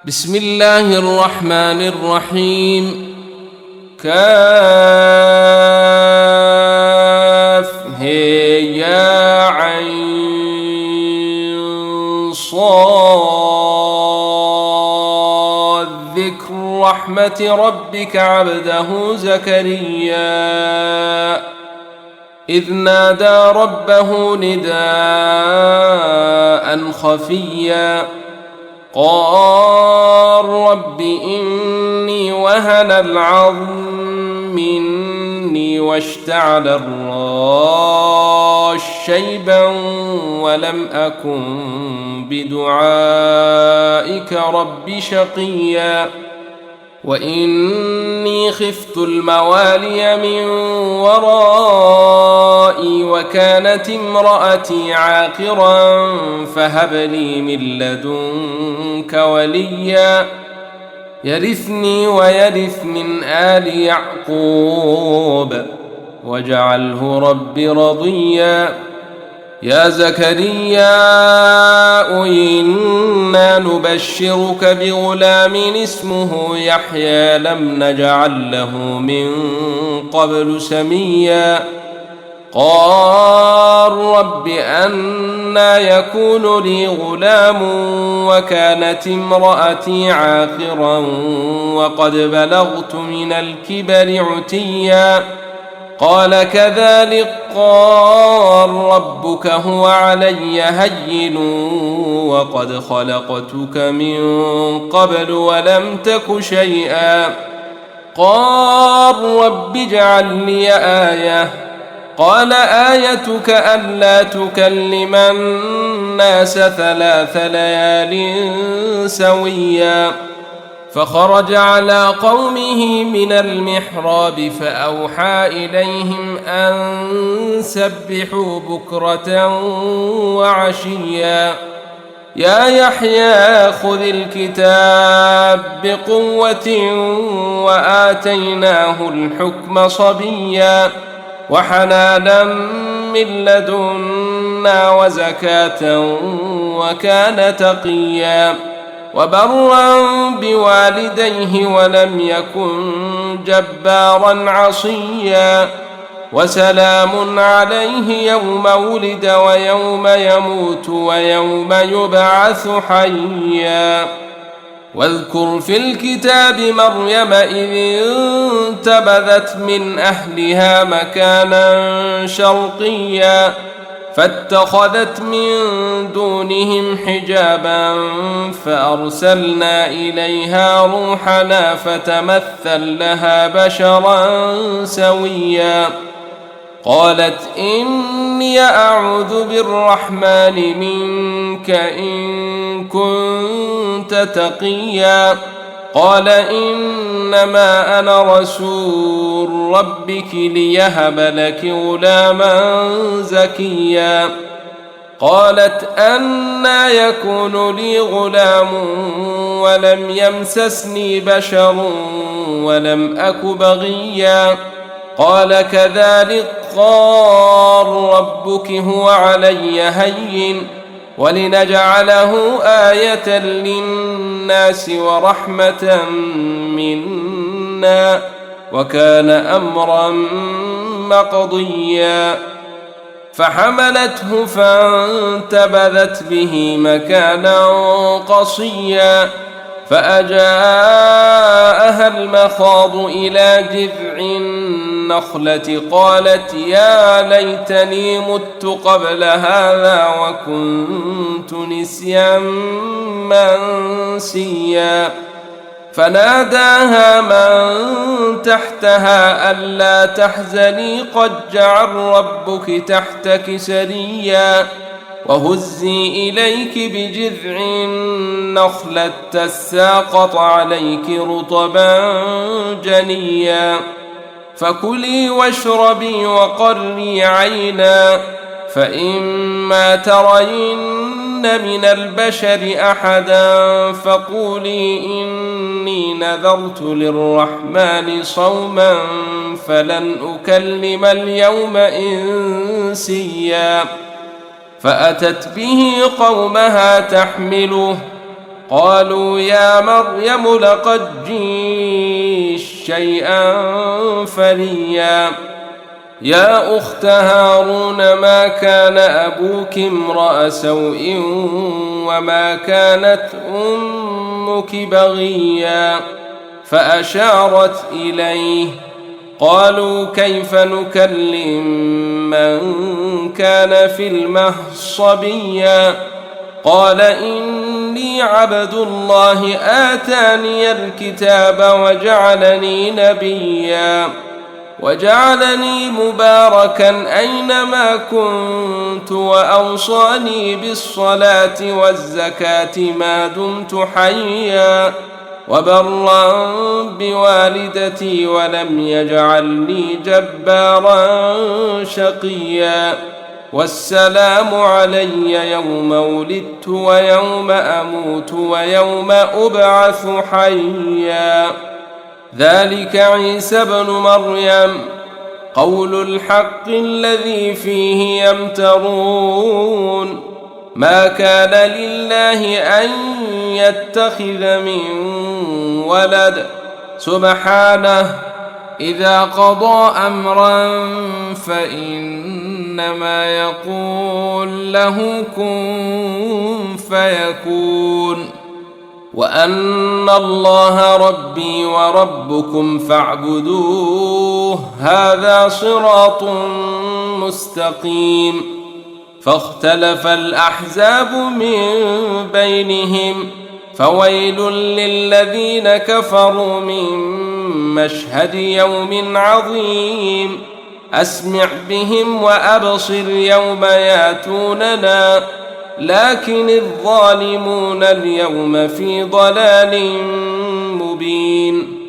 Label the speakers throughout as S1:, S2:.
S1: بسم الله الرحمن الرحيم. كافها يا عين صاد ذكر رحمة ربك عبده زكريا إذ نادى ربه نداء خفيا قال رب إني وهن العظم مني واشتعل الراس شيبا ولم أكن بدعائك رب شقيا وإني خفت الموالي من ورائي وكانت امرأتي عاقرا فهب لي من لدنك وليا يرثني ويرث من آل يعقوب واجعله رب رضيا يا زكريا إنا نبشرك بغلام اسمه يحيى لم نجعل له من قبل سميا قال رب أنى يكون لي غلام وكانت امرأتي عاقرا وقد بلغت من الكبر عتيا قال كذلك قال ربك هو علي هين وقد خلقتك من قبل ولم تك شيئا قال رب اجعل لي آية قال آيتك ألا تكلم الناس 3 ليال سويا فخرج على قومه من المحراب فأوحى إليهم أن سبحوا بكرة وعشيا يا يحيى خذ الكتاب بقوة وآتيناه الحكم صبيا وحنانا من لدنا وزكاة وكان تقيا وبرا بوالديه ولم يكن جبارا عصيا وسلام عليه يوم ولد ويوم يموت ويوم يبعث حيا واذكر في الكتاب مريم إذ انتبذت من أهلها مكانا شرقيا فاتخذت من دونهم حجابا فأرسلنا إليها روحنا فتمثل لها بشرا سويا قالت إني أعوذ بالرحمن منك إن كنت تقيا قال إنما أنا رسول ربك ليهب لك غلاما زكيا قالت أنى يكون لي غلام ولم يمسسني بشر ولم أك بغيا قال كذلك قال ربك هو علي هين ولنجعله آية للناس ورحمة منا وكان أمرا مقضيا فحملته فانتبذت به مكانا قصيا فأجاءها المخاض إلى جذع النخلة قالت يا ليتني مت قبل هذا وكنت نسيا منسيا فناداها من تحتها ألا تحزني قد جعل ربك تحتك سريا وهزي إليك بجذع النخلة تساقط عليك رطبا جنيا فكلي واشربي وقري عينا فإما ترين من البشر أحدا فقولي إني نذرت للرحمن صوما فلن أكلم اليوم إنسيا فأتت به قومها تحمله قالوا يا مريم لقد جئت شيئا فريا يا أخت هارون ما كان أبوك امرأ سوء وما كانت أمك بغيا فأشارت إليه قالوا كيف نكلم من كان في المهد صبيا قال إني عبد الله آتاني الكتاب وجعلني نبيا وجعلني مباركا أينما كنت وأوصاني بالصلاة والزكاة ما دمت حيا وبرا بوالدتي ولم يجعلني جبارا شقيا والسلام علي يوم ولدت ويوم أموت ويوم أبعث حيا ذلك عيسى بن مريم قول الحق الذي فيه يمترون ما كان لله أن يتخذ من ولد سبحانه إذا قضى أمرا فإنما يقول له كن فيكون وأن الله ربي وربكم فاعبدوه هذا صراط مستقيم فاختلف الأحزاب من بينهم فويل للذين كفروا من مشهد يوم عظيم أسمع بهم وأبصر يوم ياتوننا لكن الظالمون اليوم في ضلال مبين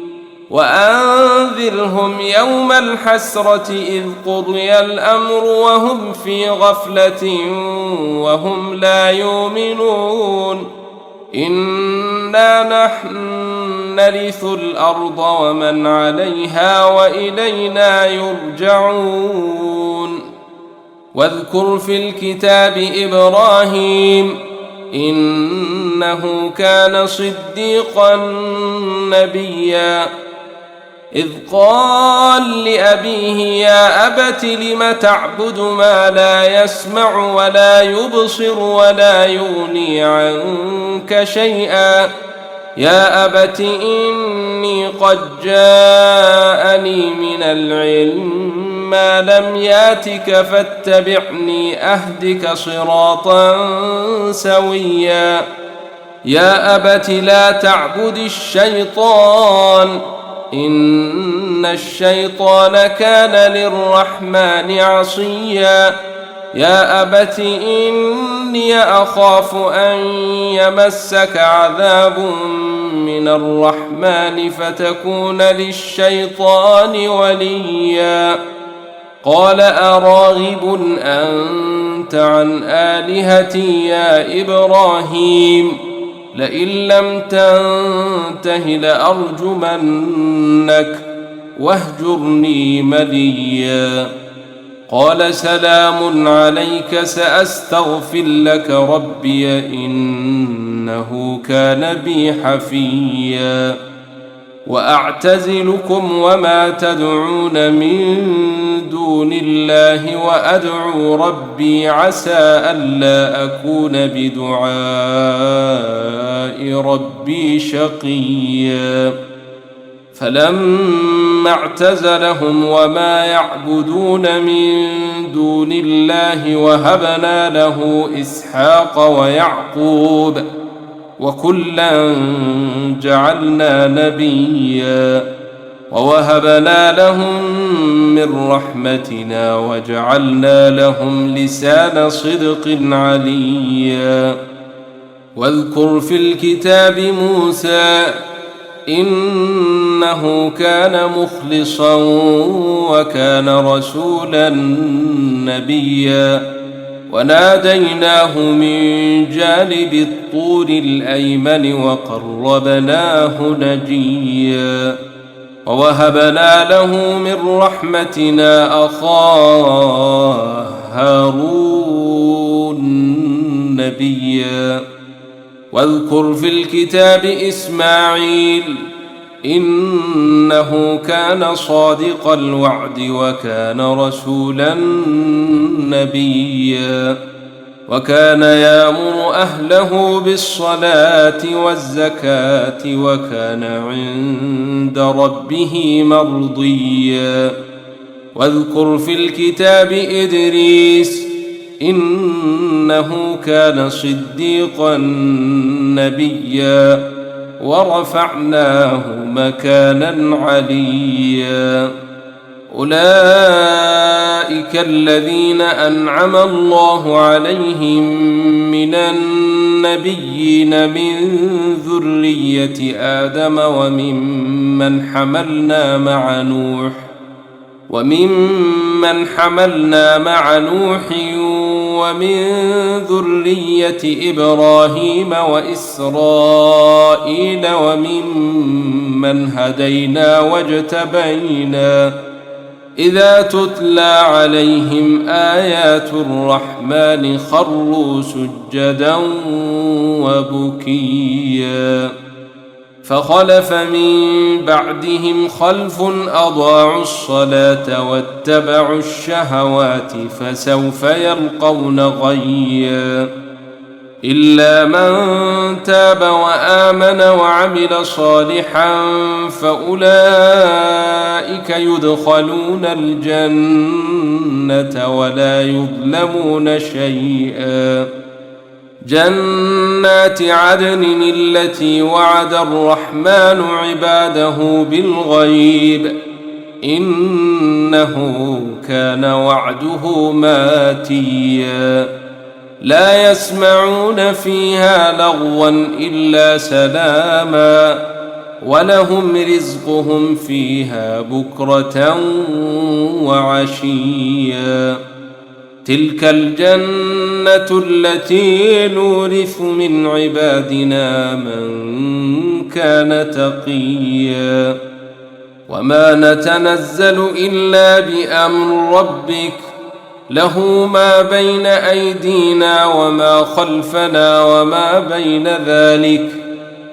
S1: وأنذرهم يوم الحسرة إذ قضي الأمر وهم في غفلة وهم لا يؤمنون إنا نحن نرث الأرض ومن عليها وإلينا يرجعون واذكر في الكتاب إبراهيم إنه كان صديقا نبيا إذ قال لأبيه يا أبت لم تعبد ما لا يسمع ولا يبصر ولا يغني عنك شيئا يا أبت إني قد جاءني من العلم ما لم ياتك فاتبعني أهدك صراطا سويا يا أبت لا تعبد الشيطان إن الشيطان كان للرحمن عصيا يا أبت إني أخاف أن يمسك عذاب من الرحمن فتكون للشيطان وليا قال أراغب أنت عن آلهتي يا إبراهيم لئن لم تنته لأرجمنك واهجرني مليا قال سلام عليك سأستغفر لك ربي إنه كان بي حفيا وأعتزلكم وما تدعون من دون الله وأدعو ربي عسى ألا أكون بدعاء ربي شقيا فلما اعتزلهم وما يعبدون من دون الله وهبنا له إسحاق ويعقوب وكلا جعلنا نبيا ووهبنا لهم من رحمتنا وجعلنا لهم لسان صدق عليا واذكر في الكتاب موسى إنه كان مخلصا وكان رسولا نبيا وناديناه من جانب الطور الأيمن وقربناه نجيا ووهبنا له من رحمتنا أخاه هارون نبيا واذكر في الكتاب إسماعيل إنه كان صادق الوعد وكان رسولا نبيا وكان يأمر أهله بالصلاة والزكاة وكان عند ربه مرضيا واذكر في الكتاب إدريس إنه كان صديقا نبيا ورفعناه مكانا عليا أولئك الذين أنعم الله عليهم من النبيين من ذرية آدم وممن حملنا مع نوح ومن ذرية إبراهيم وإسرائيل وممن هدينا واجتبينا إذا تتلى عليهم آيات الرحمن خروا سجدا وبكيا فخلف من بعدهم خلف أضاعوا الصلاة واتبعوا الشهوات فسوف يلقون غيا إلا من تاب وآمن وعمل صالحا فأولئك يدخلون الجنة ولا يظلمون شيئا جنات عدن التي وعد الرحمن عباده بالغيب إنه كان وعده ماتيا لا يسمعون فيها لغوا إلا سلاما ولهم رزقهم فيها بكرة وعشيا تلك الجنة التي نورث من عبادنا من كان تقيا وما نتنزل إلا بأمر ربك له ما بين أيدينا وما خلفنا وما بين ذلك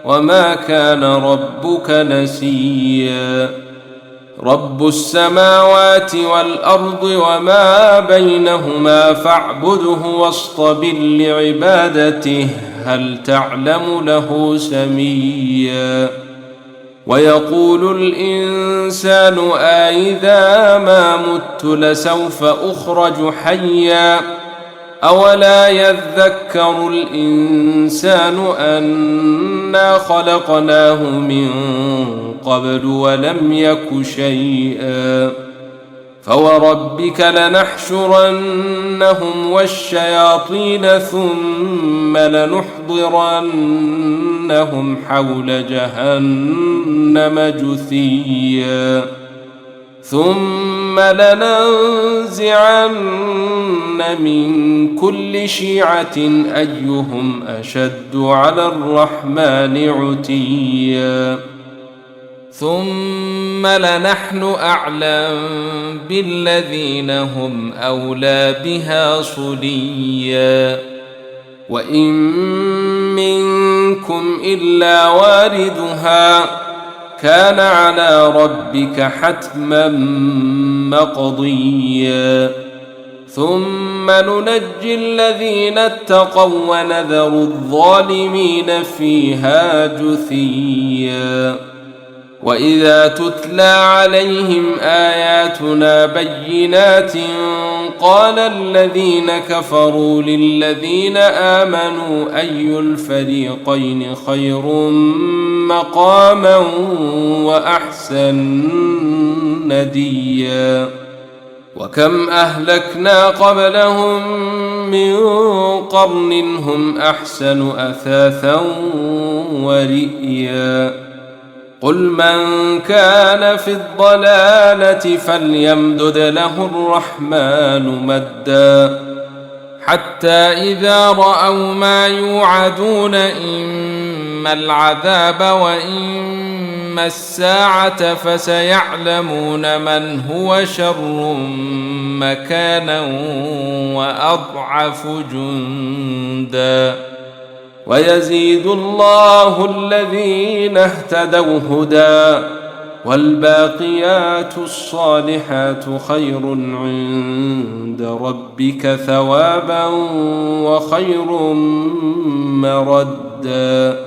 S1: وما كان ربك نسيا رب السماوات والأرض وما بينهما فاعبده واصطبر لعبادته هل تعلم له سميا ويقول الإنسان أإذا ما مت لسوف أخرج حيا أولا يذكر الإنسان أنا خلقناه من قبل ولم يك شيئا فوربك لنحشرنهم والشياطين ثم لنحضرنهم حول جهنم جثيا ثم لننزعن من كل شيعة أيهم أشد على الرحمن عتيا ثم لنحن أعلم بالذين هم أولى بها صليا وإن منكم إلا واردها كان على ربك حتما مقضيا ثم ننجي الذين اتقوا ونذر الظالمين فيها جثيا وإذا تتلى عليهم آياتنا بينات قال الذين كفروا للذين آمنوا أي الفريقين خير مقاما وأحسن نديا وكم أهلكنا قبلهم من قرن هم أحسن أثاثا ورئيا قل من كان في الضلالة فليمدد له الرحمن مدا حتى إذا رأوا ما يوعدون إما العذاب وإما الساعة فسيعلمون من هو شر مكانا وأضعف جندا ويزيد الله الذين اهتدوا هدى والباقيات الصالحات خير عند ربك ثوابا وخير مردا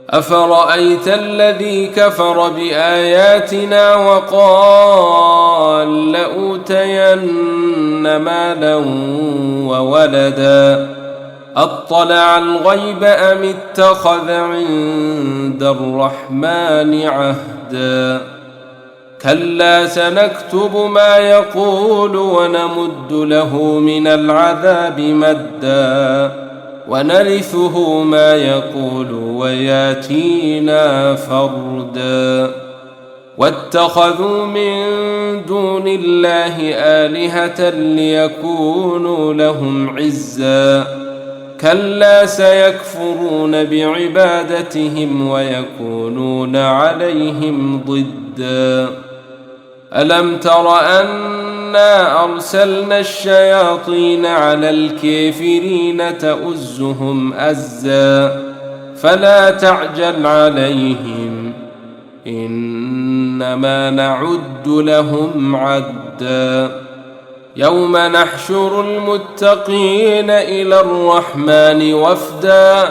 S1: أفرأيت الذي كفر بآياتنا وقال لأوتين مالا وولدا أطلع الغيب أم اتخذ عند الرحمن عهدا كلا سنكتب ما يقول ونمد له من العذاب مدا ونرثه ما يقول وياتينا فردا واتخذوا من دون الله آلهة ليكونوا لهم عزا كلا سيكفرون بعبادتهم ويكونون عليهم ضدا ألم تر أنا أرسلنا الشياطين على الكافرين تؤزهم أزا فلا تعجل عليهم إنما نعد لهم عدا يوم نحشر المتقين إلى الرحمن وفدا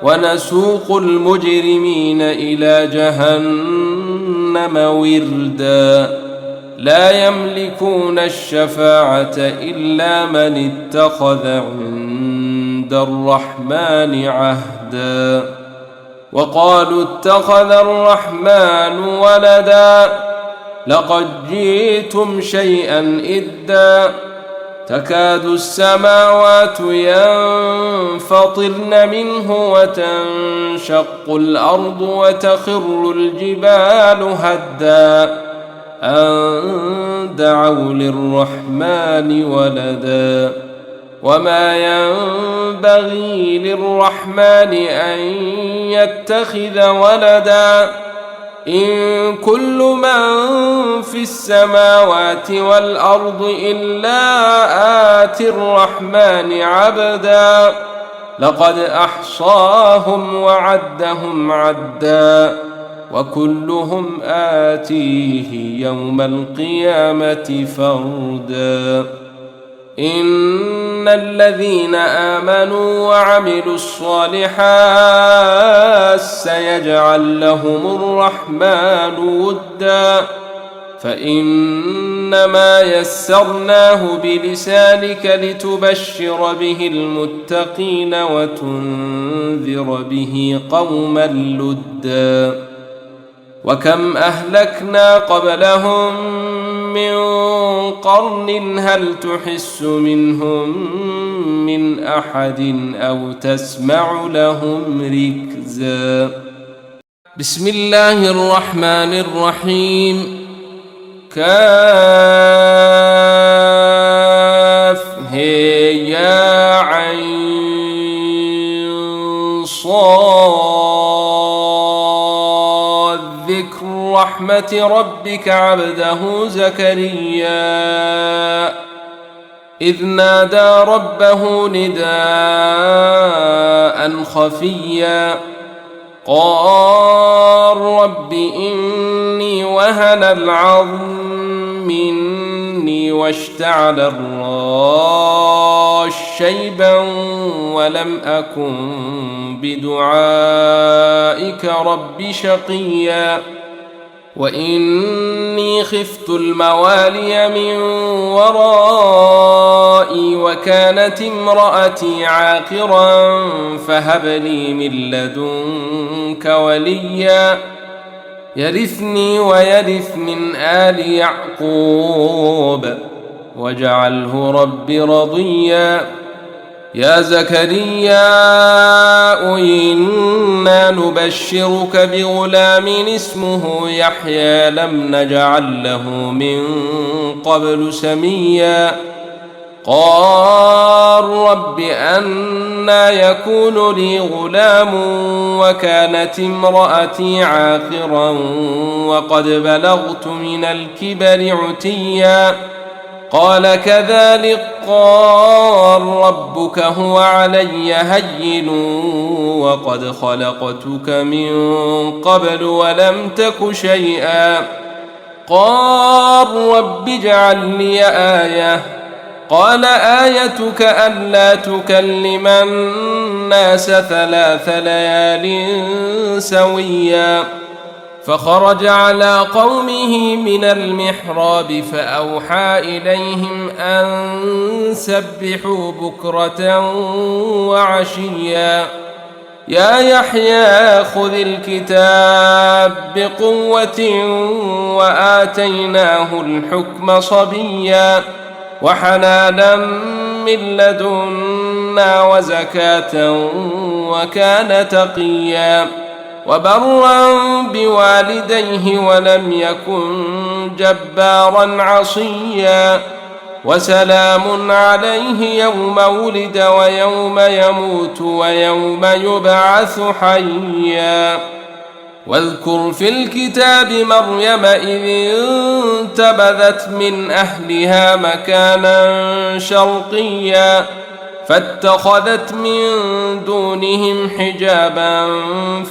S1: ونسوق المجرمين إلى جهنم وردا لا يملكون الشفاعة إلا من اتخذ عند الرحمن عهدا وقالوا اتخذ الرحمن ولدا لقد جئتم شيئا إدا تكاد السماوات ينفطرن منه وتنشق الأرض وتخر الجبال هدا أن دعوا للرحمن ولدا وما ينبغي للرحمن أن يتخذ ولدا إن كل من في السماوات والأرض إلا آتي الرحمن عبدا لقد أحصاهم وعدهم عدا وكلهم آتيه يوم القيامة فردا إن الذين آمنوا وعملوا الصالحات سيجعل لهم الرحمن ودا فإنما يسرناه بلسانك لتبشر به المتقين وتنذر به قوما لدا وكم أهلكنا قبلهم من قرن هل تحس منهم من أحد أو تسمع لهم ركزا بسم الله الرحمن الرحيم كاف هي يا عين صاد ذكر رحمة ربك عبده زكريا إذ نادى ربه نداء خفيا قال رب إني وهن العظم مني واشتعل الراس شيبا ولم أكن بدعائك رب شقيا وإني خفت الموالي من ورائي وكانت امرأتي عاقرا فهب لي من لدنك وليا يرثني ويرث من آل يعقوب واجعله رب رضيا يا زكريا إنا نبشرك بغلام اسمه يحيى لم نجعل له من قبل سميا قال رب أنى يكون لي غلام وكانت امرأتي عاقرا وقد بلغت من الكبر عتيا قال كذلك قال ربك هو علي هين وقد خلقتك من قبل ولم تك شيئا قال رب اجعل لي آية قال آيتك ألا تكلم الناس 3 ليال سويا فخرج على قومه من المحراب فأوحى إليهم أن سبحوا بكرة وعشيا يا يحيى خذ الكتاب بقوة وآتيناه الحكم صبيا وحنانا من لدنا وزكاة وكان تقيا وبرا بوالديه ولم يكن جبارا عصيا وسلام عليه يوم ولد ويوم يموت ويوم يبعث حيا واذكر في الكتاب مريم إذ انتبذت من أهلها مكانا شرقيا فاتخذت من دونهم حجابا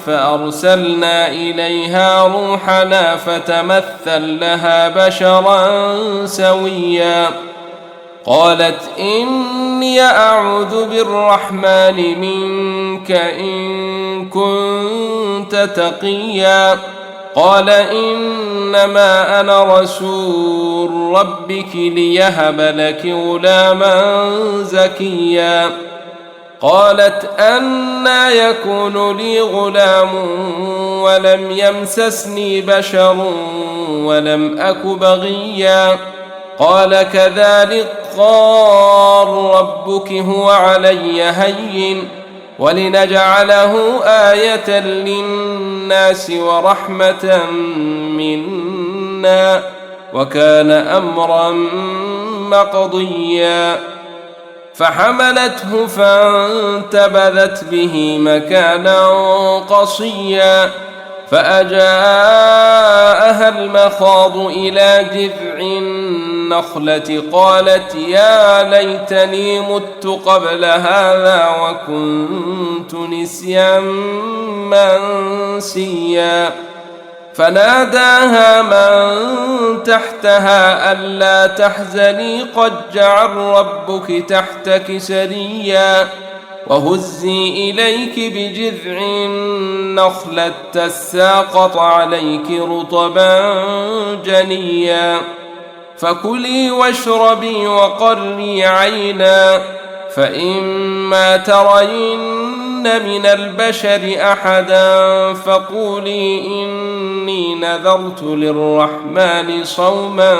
S1: فأرسلنا إليها روحنا فتمثل لها بشرا سويا قالت إني أعوذ بالرحمن منك إن كنت تقيا قال إنما أنا رسول ربك ليهب لك غلاما زكيا قالت أنى يكون لي غلام ولم يمسسني بشر ولم أك بغيا قال كذلك قال ربك هو علي هين ولنجعله آية للناس ورحمة منا وكان أمرا مقضيا فحملته فانتبذت به مكانا قصيا فأجاءها المخاض إلى جذع النخلة قالت يا ليتني مت قبل هذا وكنت نسيا منسيا فناداها من تحتها ألا تحزني قد جعل ربك تحتك سريا وهزي إليك بجذع النخلة تساقط عليك رطبا جنيا فكلي واشربي وقري عينا فإما ترين من البشر أحدا فقولي إني نذرت للرحمن صوما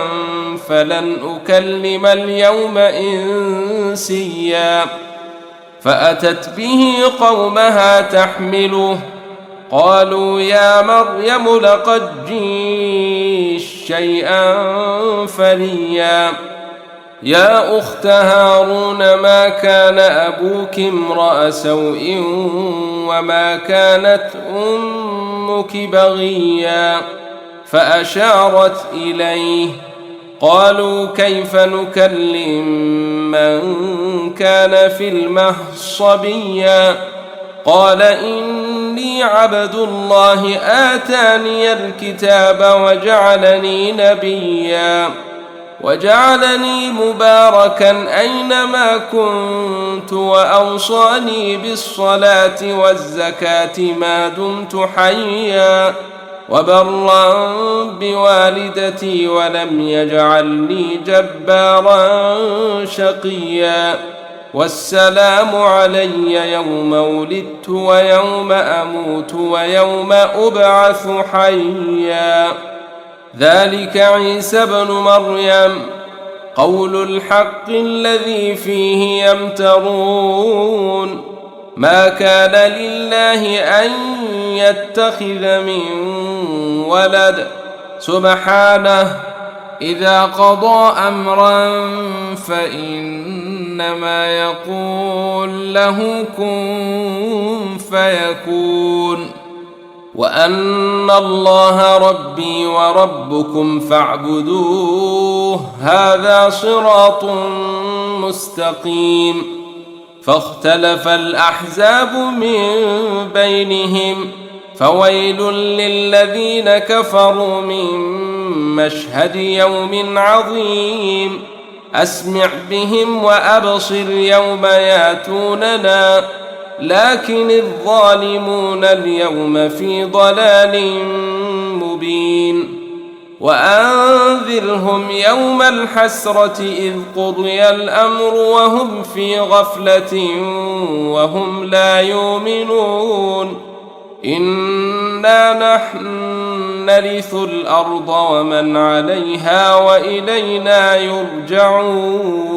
S1: فلن أكلم اليوم إنسيا فأتت به قومها تحمله قالوا يا مريم لقد جئت شيئا فريا يا أخت هارون ما كان أبوك امرأ سوء وما كانت أمك بغيا فأشارت إليه قالوا كيف نكلم من كان في المهد صبيا قال إني عبد الله آتاني الكتاب وجعلني نبيا وجعلني مباركا أينما كنت وأوصاني بالصلاة والزكاة ما دمت حيا وبرا بوالدتي ولم يجعلني جبارا شقيا والسلام علي يوم ولدت ويوم أموت ويوم أبعث حيا ذلك عيسى ابن مريم قول الحق الذي فيه يمترون ما كان لله أن يتخذ من ولد سبحانه إذا قضى أمرا فإنما يقول له كن فيكون وأن الله ربي وربكم فاعبدوه هذا صراط مستقيم. فاختلف الأحزاب من بينهم فويل للذين كفروا من مشهد يوم عظيم. أسمع بهم وأبصر يوم ياتوننا لكن الظالمون اليوم في ضلال مبين. وأنذرهم يوم الحسرة إذ قضي الأمر وهم في غفلة وهم لا يؤمنون. إنا نحن نرث الأرض ومن عليها وإلينا يرجعون.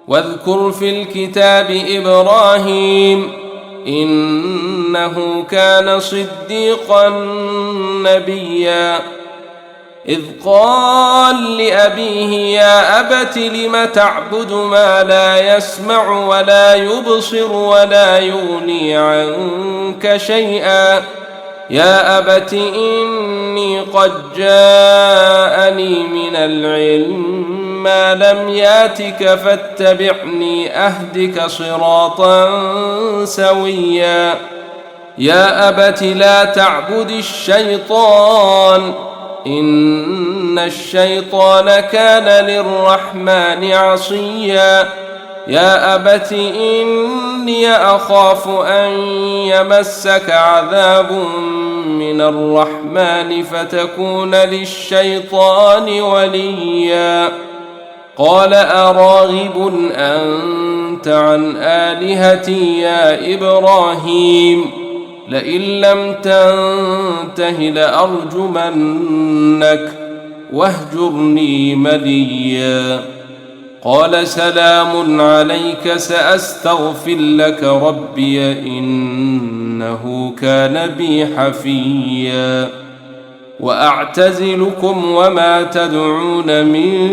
S1: واذكر في الكتاب إبراهيم إنه كان صديقا نبيا إذ قال لأبيه يا أبت لم تعبد ما لا يسمع ولا يبصر ولا يغني عنك شيئا يا أبت إني قد جاءني من العلم ما لم ياتك فاتبعني أهدك صراطا سويا يا أبت لا تعبد الشيطان إن الشيطان كان للرحمن عصيا يا أبت إني أخاف أن يمسك عذاب من الرحمن فتكون للشيطان وليا قال أراغب أنت عن آلهتي يا إبراهيم لئن لم تنته لأرجمنك واهجرني مليا قال سلام عليك سأستغفر لك ربي إنه كان بي حفيا وأعتزلكم وما تدعون من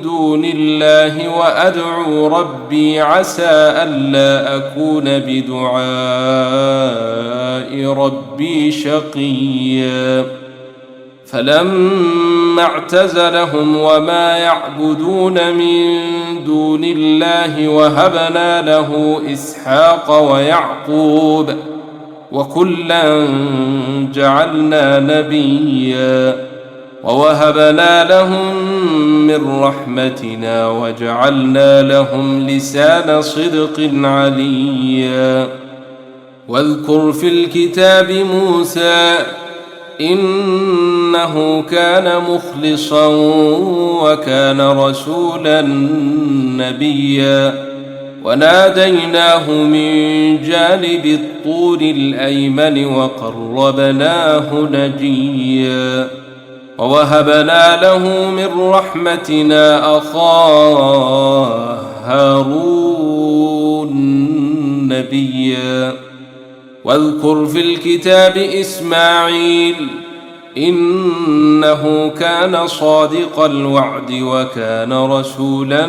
S1: دون الله وأدعو ربي عسى ألا أكون بدعاء ربي شقيا فلما اعتزلهم وما يعبدون من دون الله وهبنا له إسحاق ويعقوب وكلا جعلنا نبيا ووهبنا لهم من رحمتنا وجعلنا لهم لسان صدق عليا واذكر في الكتاب موسى إنه كان مخلصا وكان رسولا نبيا وناديناه من جانب الطور الأيمن وقربناه نجيا ووهبنا له من رحمتنا أخاه هارون نبيا واذكر في الكتاب إسماعيل إنه كان صادق الوعد وكان رسولا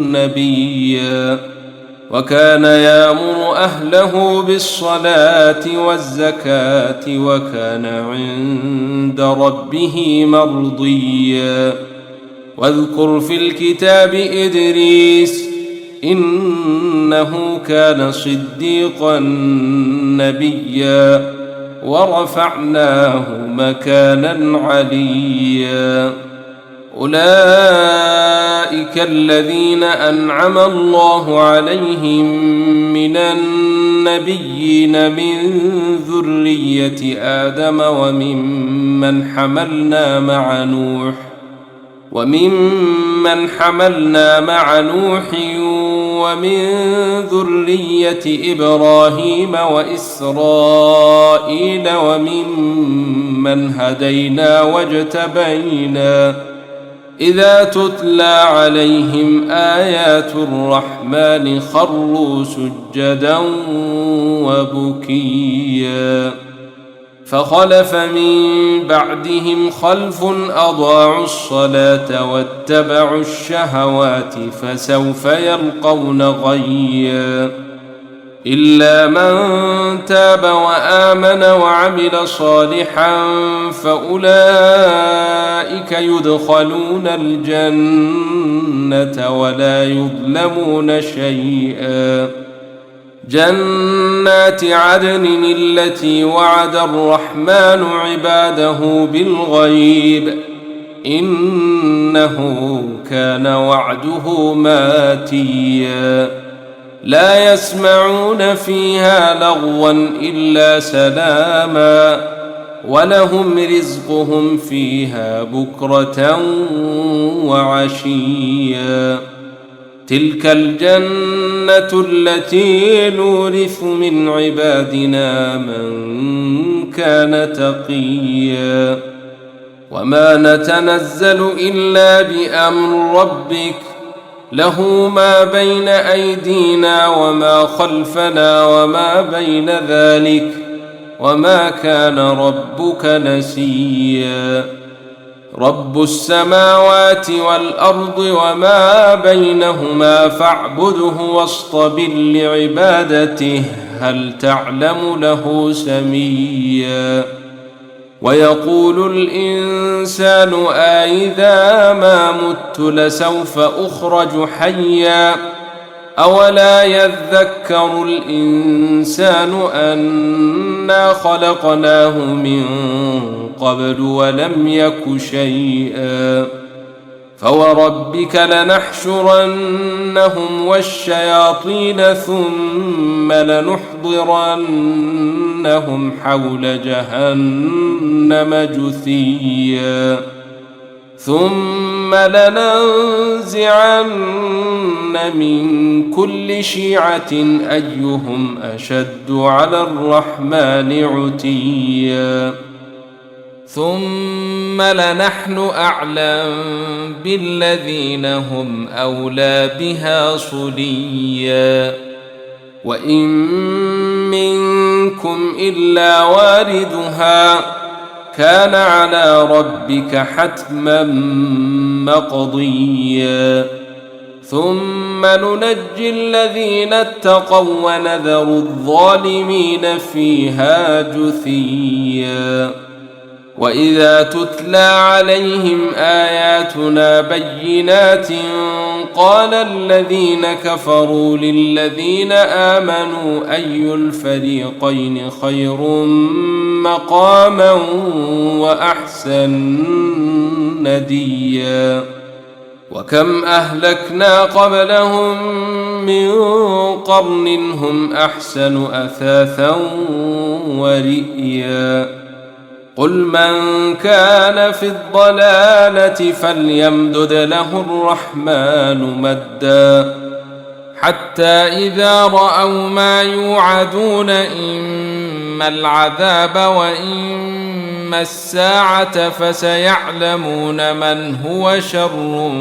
S1: نبيا وكان يأمر أهله بالصلاة والزكاة وكان عند ربه مرضيا واذكر في الكتاب إدريس إنه كان صديقا نبيا ورفعناه مكانا عليا أولئك الذين أنعم الله عليهم من النبيين من ذرية آدم وممن حملنا مع نوح ومن ذرية إبراهيم وإسرائيل وممن هدينا واجتبينا إذا تتلى عليهم آيات الرحمن خروا سجدا وبكيا فخلف من بعدهم خلف أضاعوا الصلاة واتبعوا الشهوات فسوف يلقون غيا إلا من تاب وآمن وعمل صالحا فأولئك يدخلون الجنة ولا يظلمون شيئا. جنات عدن التي وعد الرحمن عباده بالغيب إنه كان وعده ماتيا. لا يسمعون فيها لغوا إلا سلاما ولهم رزقهم فيها بكرة وعشيا. تلك الجنة التي نورث من عبادنا من كان تقيا. وما نتنزل إلا بأمر ربك له ما بين أيدينا وما خلفنا وما بين ذلك وما كان ربك نسيا. رب السماوات والأرض وما بينهما فاعبده واصطبر لعبادته هل تعلم له سميا. ويقول الإنسان أإذا ما مت لسوف أخرج حيا. أولا يذكر الإنسان أنا خلقناه من قبل ولم يك شيئا. فوربك لنحشرنهم والشياطين ثم لنحضرنهم حول جهنم جثيا. ثم لننزعن من كل شيعة أيهم أشد على الرحمن عتيا. ثم لنحن أعلم بالذين هم أولى بها صليا. وإن منكم إلا واردها كان على ربك حتما مقضيا. ثم ننجي الذين اتقوا ونذر الظالمين فيها جثيا. وإذا تتلى عليهم آياتنا بينات قال الذين كفروا للذين آمنوا أي الفريقين خير مقاما وأحسن نديا. وكم أهلكنا قبلهم من قرن هم أحسن أثاثا ورئيا. قل من كان في الضلالة فليمدد له الرحمن مدا حتى إذا رأوا ما يوعدون إما العذاب وإما الساعة فسيعلمون من هو شر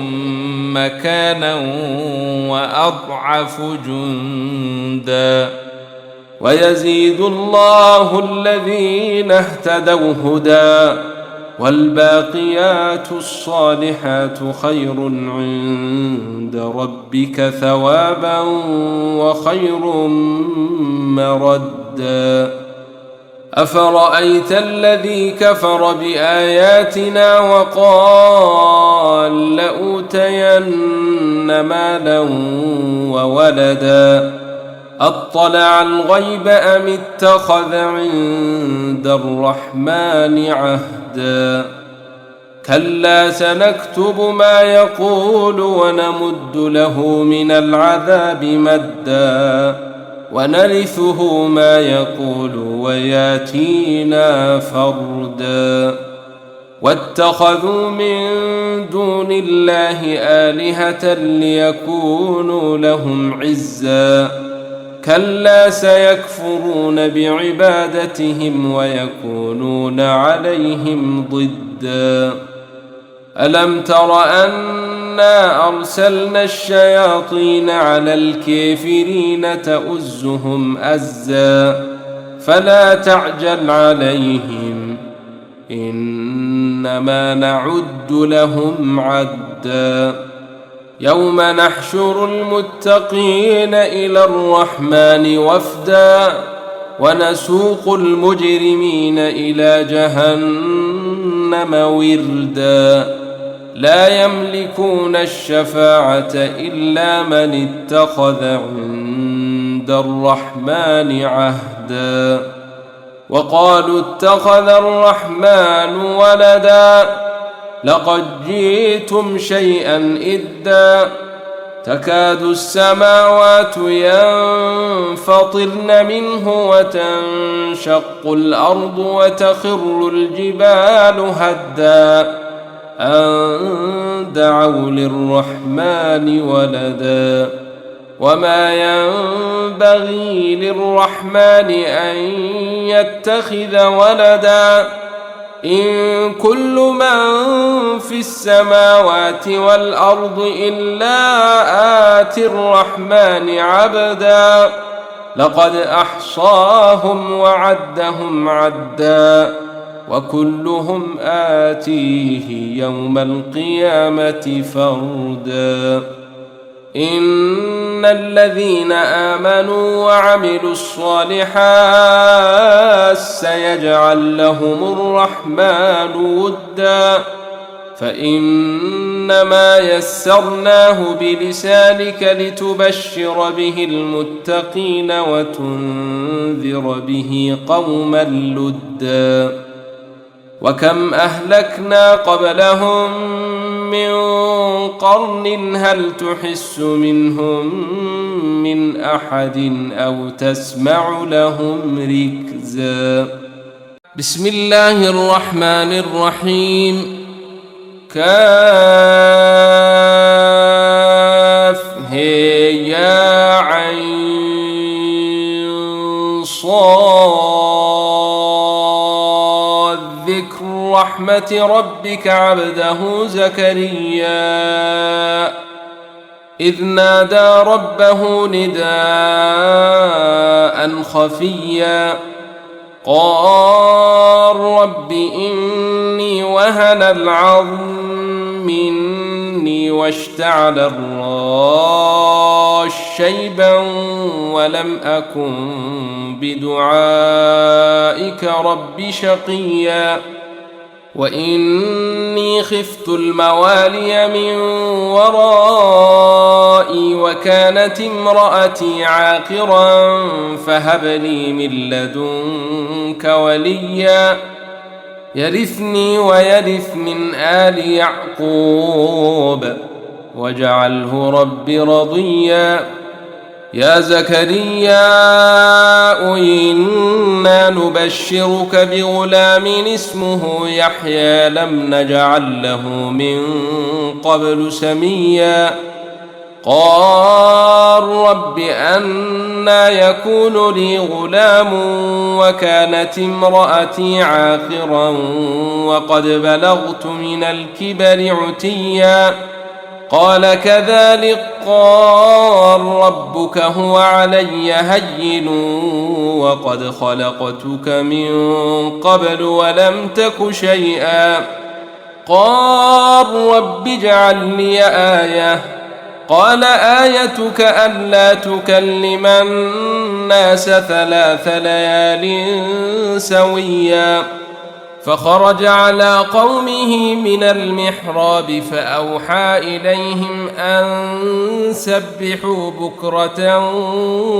S1: مكانا وأضعف جندا. ويزيد الله الذين اهتدوا هدى والباقيات الصالحات خير عند ربك ثوابا وخير مردا. أفرأيت الذي كفر بآياتنا وقال لأوتين مالا وولدا أطلع الغيب أم اتخذ عند الرحمن عهدا. كلا سنكتب ما يقول ونمد له من العذاب مدا ونرثه ما يقول وياتينا فردا. واتخذوا من دون الله آلهة ليكونوا لهم عزا. كلا سيكفرون بعبادتهم ويكونون عليهم ضدا. ألم تر أنا أرسلنا الشياطين على الكافرين تؤزهم أزا فلا تعجل عليهم إنما نعد لهم عدا. يوم نحشر المتقين إلى الرحمن وفدا ونسوق المجرمين إلى جهنم وردا لا يملكون الشفاعة إلا من اتخذ عند الرحمن عهدا وقالوا اتخذ الرحمن ولدا لقد جئتم شيئا إدا تكاد السماوات ينفطرن منه وتنشق الأرض وتخر الجبال هدا أن دعوا للرحمن ولدا وما ينبغي للرحمن أن يتخذ ولدا إن كل من في السماوات والأرض إلا آتي الرحمن عبدا لقد أحصاهم وعدهم عدا وكلهم آتيه يوم القيامة فردا إن الذين آمنوا وعملوا الصالحات سيجعل لهم الرحمن ودا فإنما يسرناه بلسانك لتبشر به المتقين وتنذر به قوما لدا وكم أهلكنا قبلهم من قرن هل تحس منهم من أحد أو تسمع لهم ركزا بسم الله الرحمن الرحيم كاف هي يا عين صاد ذكر رحمة ربك عبده زكريا إذ نادى ربه نداء خفيا قال رب إني وهن العظم مني واشتعل الراس شيبا ولم أكن بدعائك رب شقيا وإني خفت الموالي من ورائي وكانت امرأتي عاقرا فهب لي من لدنك وليا يرثني ويرث من آل يعقوب واجعله رب رضيا يا زكريا إنا نبشرك بغلام اسمه يحيى لم نجعل له من قبل سميا قال رب أنى يكون لي غلام وكانت امرأتي عاقرا وقد بلغت من الكبر عتيا قال كذلك قال ربك هو علي هين وقد خلقتك من قبل ولم تك شيئا قال رب اجعل لي آية قال آيتك ألا تكلم الناس 3 ليال سويا فخرج على قومه من المحراب فأوحى إليهم أن سبحوا بكرة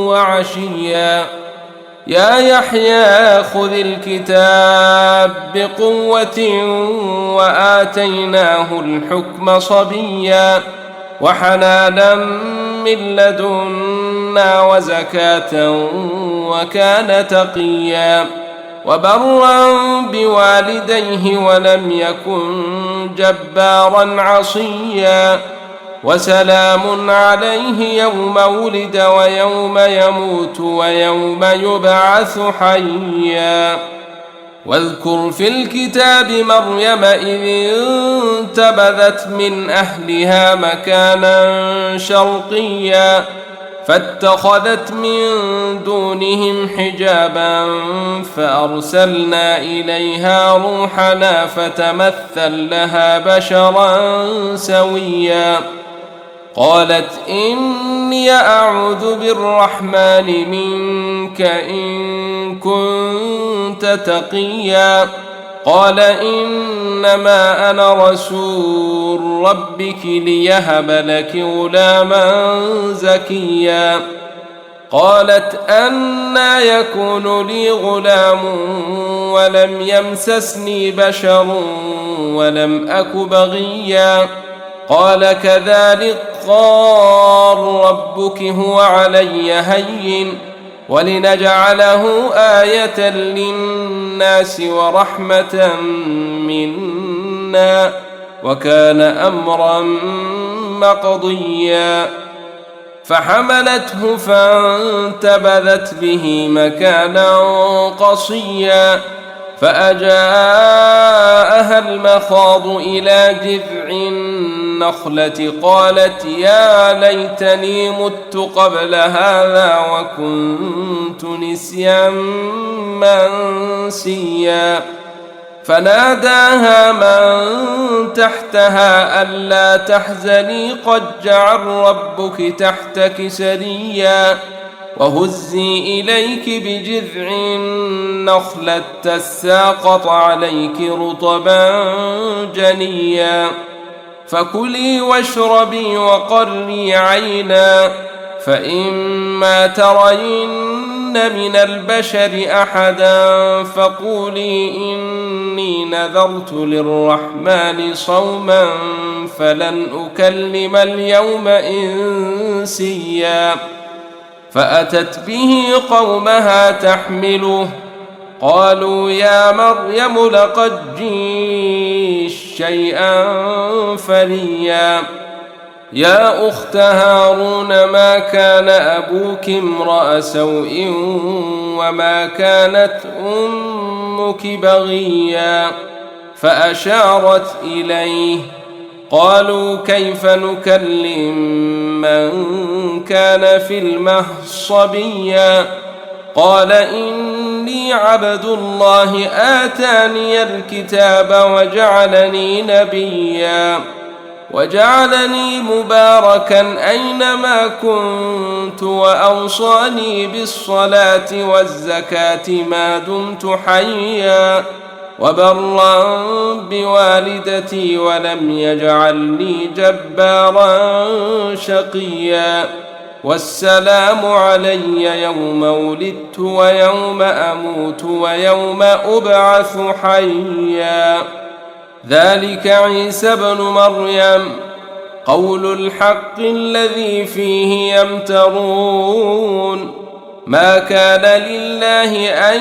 S1: وعشيا يا يحيى خذ الكتاب بقوة وآتيناه الحكم صبيا وحنانا من لدنا وزكاة وكان تقيا وبرا بوالديه ولم يكن جبارا عصيا وسلام عليه يوم ولد ويوم يموت ويوم يبعث حيا واذكر في الكتاب مريم إذ انتبذت من أهلها مكانا شرقيا فاتخذت من دونهم حجابا فأرسلنا إليها روحنا فتمثل لها بشرا سويا قالت إني أعوذ بالرحمن منك إن كنت تقيا. قال إنما أنا رسول ربك ليهب لك غلاما زكيا. قالت أنى يكون لي غلام ولم يمسسني بشر ولم أك بغيا. قال كذلك قال ربك هو علي هين ولنجعله آية للناس ورحمة منا وكان أمرا مقضيا. فحملته فانتبذت به مكانا قصيا. فأجاءها المخاض إلى جذع النخلة قالت يا ليتني مت قبل هذا وكنت نسيا منسيا. فناداها من تحتها ألا تحزني قد جعل ربك تحتك سريا. وهزي إليك بجذع النخلة تساقط عليك رطبا جنيا. فكلي واشربي وقري عينا فإما ترين من البشر أحدا فقولي إني نذرت للرحمن صوما فلن أكلم اليوم إنسيا. فأتت به قومها تحمله قالوا يا مريم لقد جئت شيئا فريا. يا أخت هارون ما كان أبوك امرأ سوء وما كانت أمك بغيا. فأشارت إليه قالوا كيف نكلم من كان في المهد صبيا. قال إني عبد الله آتاني الكتاب وجعلني نبيا وجعلني مباركا أينما كنت وأوصاني بالصلاة والزكاة ما دمت حيا وبرا بوالدتي ولم يجعلني جبارا شقيا. والسلام علي يوم ولدت ويوم أموت ويوم أبعث حيا. ذلك عيسى ابن مريم قول الحق الذي فيه يمترون. ما كان لله أن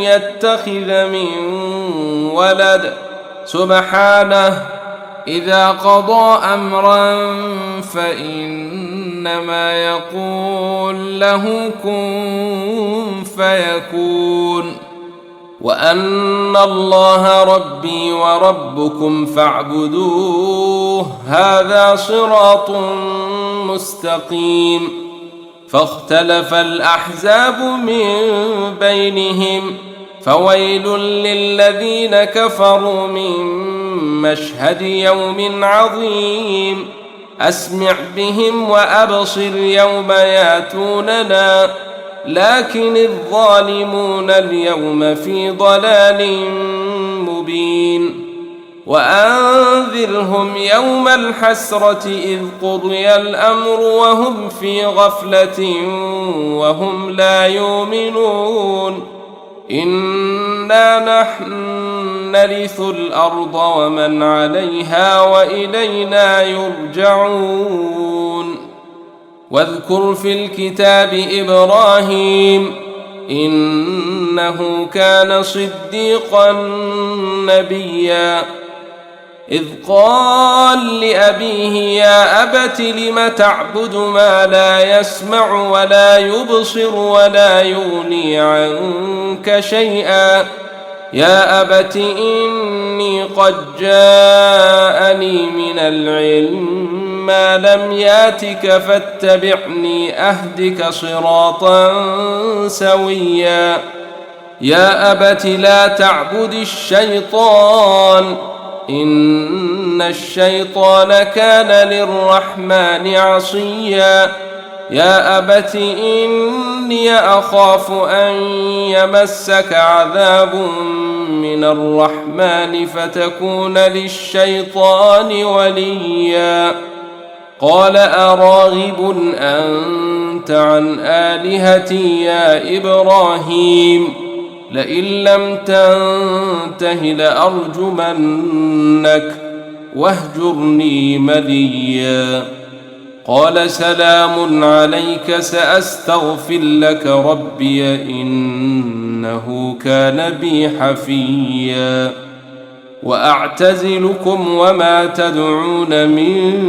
S1: يتخذ من ولد سبحانه إذا قضى أمرا فإنما يقول له كن فيكون. وأن الله ربي وربكم فاعبدوه هذا صراط مستقيم. فاختلف الأحزاب من بينهم فويل للذين كفروا من مشهد يوم عظيم. أسمع بهم وأبصر يوم ياتوننا لكن الظالمون اليوم في ضلال مبين. وأنذرهم يوم الحسرة إذ قضي الأمر وهم في غفلة وهم لا يؤمنون. إنا نحن نرث الأرض ومن عليها وإلينا يرجعون. واذكر في الكتاب إبراهيم إنه كان صديقا نبيا. إذ قال لأبيه يا أبت لم تعبد ما لا يسمع ولا يبصر ولا يغني عنك شيئا. يا أبت إني قد جاءني من العلم ما لم ياتك فاتبعني أهدك صراطا سويا. يا أبت لا تعبد الشيطان إن الشيطان كان للرحمن عصيا يا أبت إني أخاف أن يمسك عذاب من الرحمن فتكون للشيطان وليا قال أراغب أنت عن آلهتي يا إبراهيم لئن لم تنته لأرجمنك واهجرني مليا قال سلام عليك سأستغفر لك ربي إنه كان بي حفيا وأعتزلكم وما تدعون من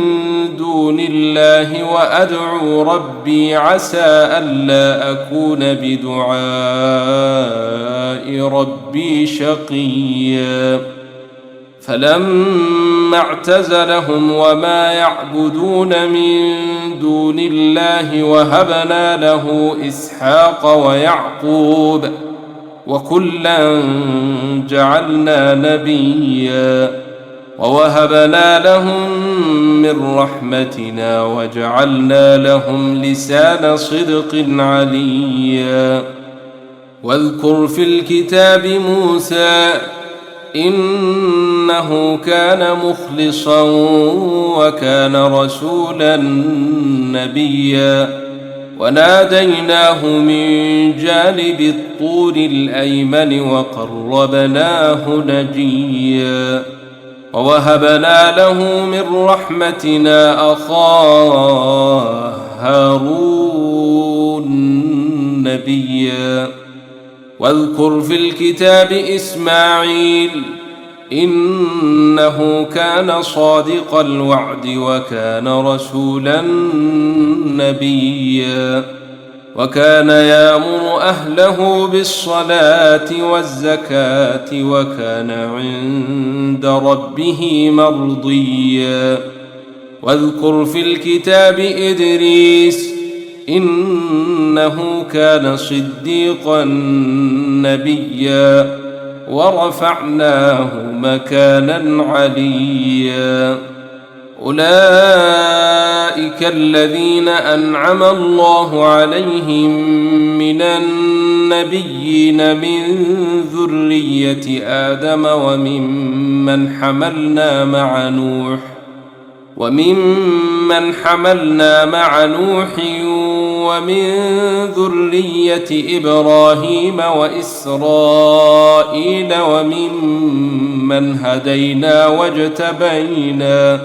S1: دون الله وأدعو ربي عسى ألا أكون بدعاء ربي شقيا فلما اعتزلهم وما يعبدون من دون الله وهبنا له إسحاق ويعقوب وكلا جعلنا نبيا ووهبنا لهم من رحمتنا وجعلنا لهم لسان صدق عليا واذكر في الكتاب موسى إنه كان مخلصا وكان رسولا نبيا وناديناه من جانب الطور الأيمن وقربناه نجيا ووهبنا له من رحمتنا أخاه هارون نبيا واذكر في الكتاب إسماعيل إنه كان صادق الوعد وكان رسولا نبيا وكان يأمر أهله بالصلاة والزكاة وكان عند ربه مرضيا واذكر في الكتاب إدريس إنه كان صديقا نبيا ورفعناه مكانا عليا أولئك الذين أنعم الله عليهم من النبيين من ذرية آدم وممن حملنا مع نوح ومن ذرية إبراهيم وإسرائيل وممن هدينا واجتبينا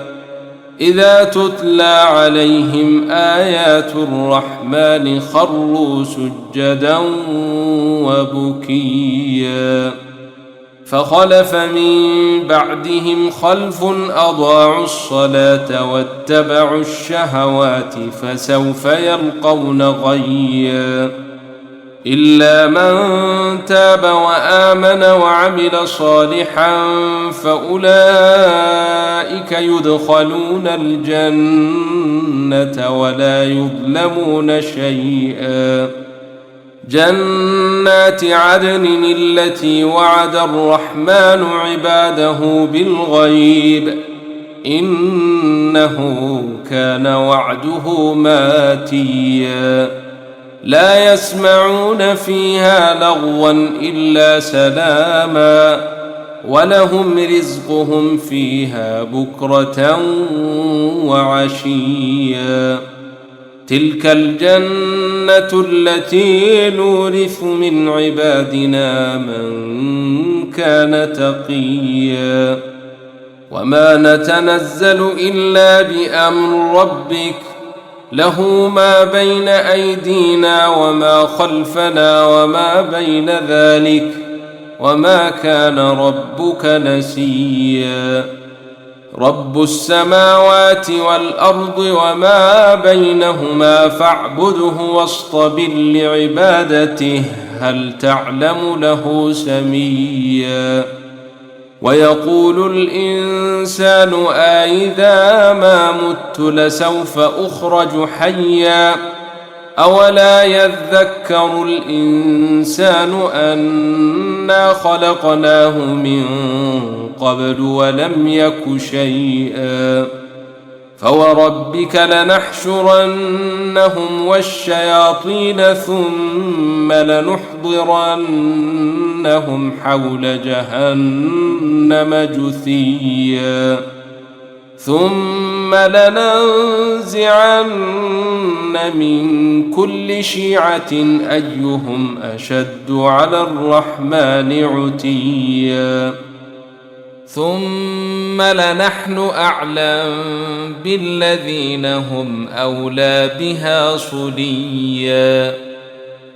S1: إذا تتلى عليهم آيات الرحمن خروا سجدا وبكيا فخلف من بعدهم خلف أضاعوا الصلاة واتبعوا الشهوات فسوف يلقون غيا إلا من تاب وآمن وعمل صالحا فأولئك يدخلون الجنة ولا يظلمون شيئا جنات عدن التي وعد الرحمن عباده بالغيب إنه كان وعده ماتيا لا يسمعون فيها لغوا إلا سلاما ولهم رزقهم فيها بكرة وعشيا تلك الجنة التي نورث من عبادنا من كان تقيا وما نتنزل إلا بأمر ربك له ما بين أيدينا وما خلفنا وما بين ذلك وما كان ربك نسيا رب السماوات والأرض وما بينهما فاعبده واصطبر لعبادته هل تعلم له سميا ويقول الإنسان أإذا ما مت لسوف أخرج حيا أولا يذكر الإنسان أنا خلقناه من قبل ولم يك شيئا فوربك لنحشرنهم والشياطين ثم لنحضرنهم حول جهنم جثيا ثم لننزعن من كل شيعة أيهم أشد على الرحمن عتيا ثم لنحن أعلم بالذين هم أولى بها صليا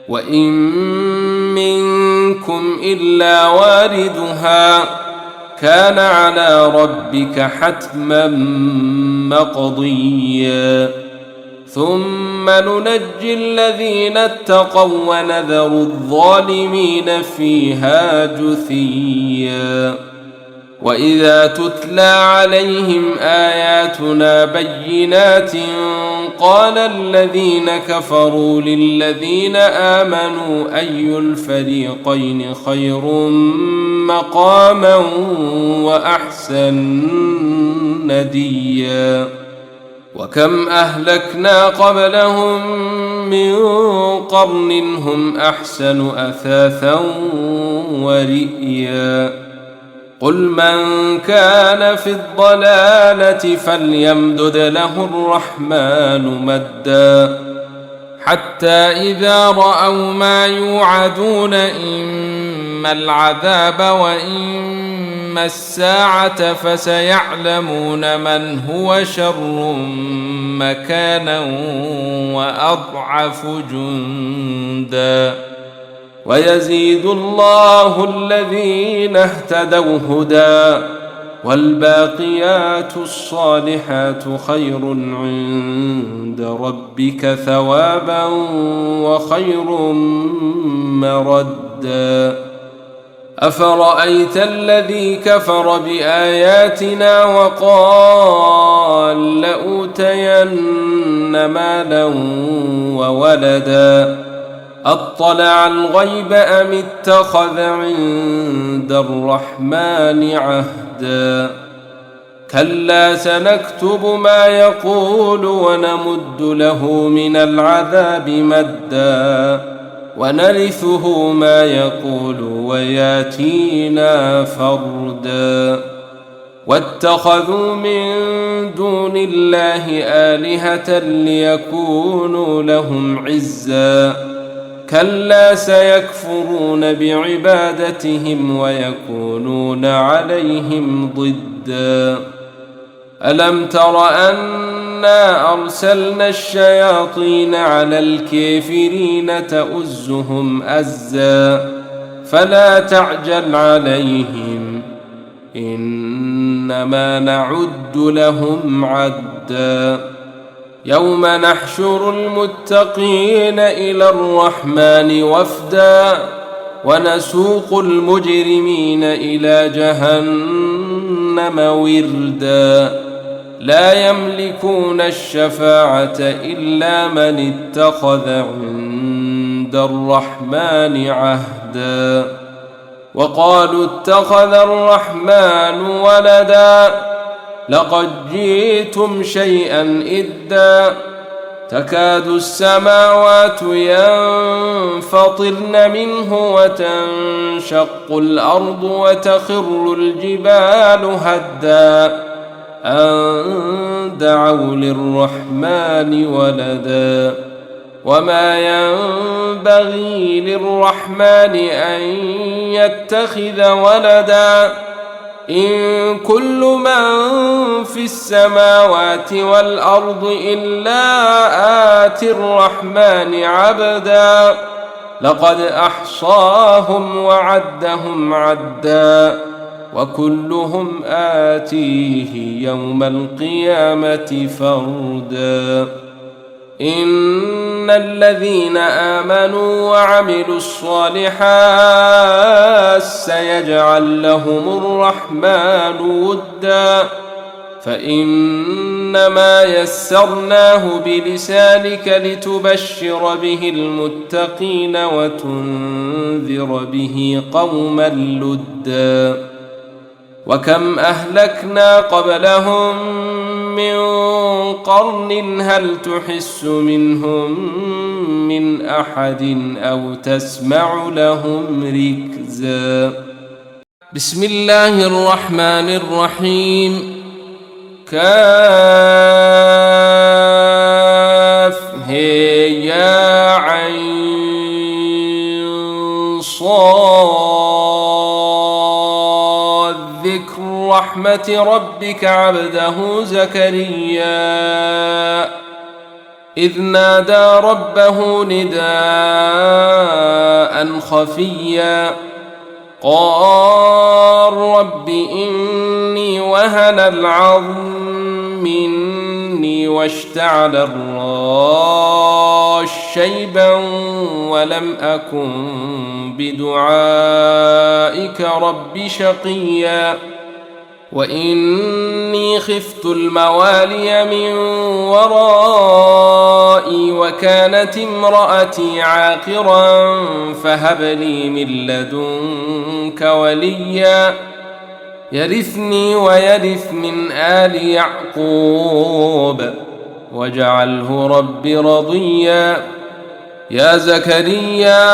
S1: وإن منكم إلا واردها كان على ربك حتما مقضيا ثم ننجي الذين اتقوا ونذر الظالمين فيها جثيا وإذا تتلى عليهم آياتنا بينات قال الذين كفروا للذين آمنوا أي الفريقين خير مقاما وأحسن نديا وكم أهلكنا قبلهم من قرن هم أحسن أثاثا ورئيا قل من كان في الضلالة فليمدد له الرحمن مدا حتى إذا رأوا ما يوعدون إما العذاب وإما الساعة فسيعلمون من هو شر مكانا وأضعف جندا ويزيد الله الذين اهتدوا هدى والباقيات الصالحات خير عند ربك ثوابا وخير مردا أفرأيت الذي كفر بآياتنا وقال لأوتين مالا وولدا أطلع الغيب أم اتخذ عند الرحمن عهدا كلا سنكتب ما يقول ونمد له من العذاب مدا ونرثه ما يقول وياتينا فردا واتخذوا من دون الله آلهة ليكونوا لهم عزا كلا سيكفرون بعبادتهم ويكونون عليهم ضدا ألم تر أنا أرسلنا الشياطين على الكافرين تؤزهم أزا فلا تعجل عليهم إنما نعد لهم عدا يوم نحشر المتقين إلى الرحمن وفدا ونسوق المجرمين إلى جهنم وردا لا يملكون الشفاعة إلا من اتخذ عند الرحمن عهدا وقالوا اتخذ الرحمن ولدا لقد جئتم شيئا إدا تكاد السماوات ينفطرن منه وتنشق الأرض وتخر الجبال هدا أن دعوا للرحمن ولدا وما ينبغي للرحمن أن يتخذ ولدا إن كل من في السماوات والأرض إلا آتي الرحمن عبدا لقد أحصاهم وعدهم عدا وكلهم آتيه يوم القيامة فردا إن الذين آمنوا وعملوا الصالحات سيجعل لهم الرحمن ودا فإنما يسرناه بلسانك لتبشر به المتقين وتنذر به قوما لدا وكم أهلكنا قبلهم من قرن هل تحس منهم من أحد أو تسمع لهم ركزا. بسم الله الرحمن الرحيم. كاف هي يا عين صاد. ذكر رحمة ربك عبده زكريا إذ نادى ربه نداء خفيا قال رب إني وهن العظم مني واشتعل الراس شيبا ولم أكن بدعائك رب شقيا وإني خفت الموالي من ورائي وكانت امرأتي عاقرا فهب لي من لدنك وليا يرثني ويرث من آل يعقوب واجعله رب رضيا. يا زكريا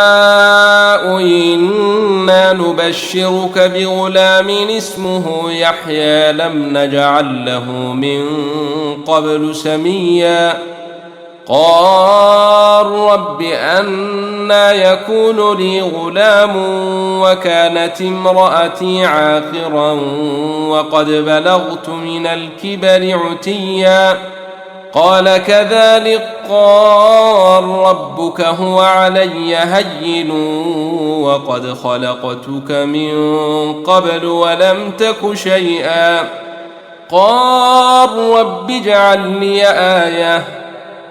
S1: إنا نبشرك بغلام اسمه يحيى لم نجعل له من قبل سميا قال رب أنى يكون لي غلام وكانت امرأتي عاقرا وقد بلغت من الكبر عتيا قال كذلك قال ربك هو علي هين وقد خلقتك من قبل ولم تك شيئا قال رب اجعل لي آية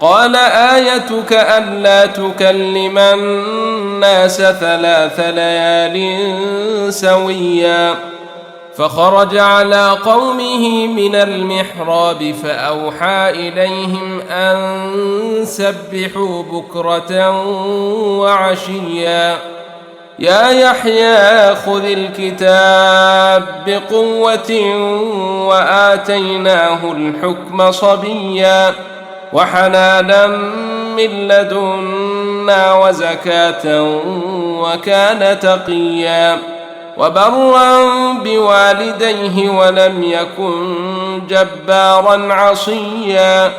S1: قال آيتك ألا تكلم الناس 3 ليال سويا فخرج على قومه من المحراب فأوحى إليهم أن سبحوا بكرة وعشيا يا يحيى خذ الكتاب بقوة وآتيناه الحكم صبيا وحنانا من لدنا وزكاة وكان تقيا وبرا بوالديه ولم يكن جبارا عصيا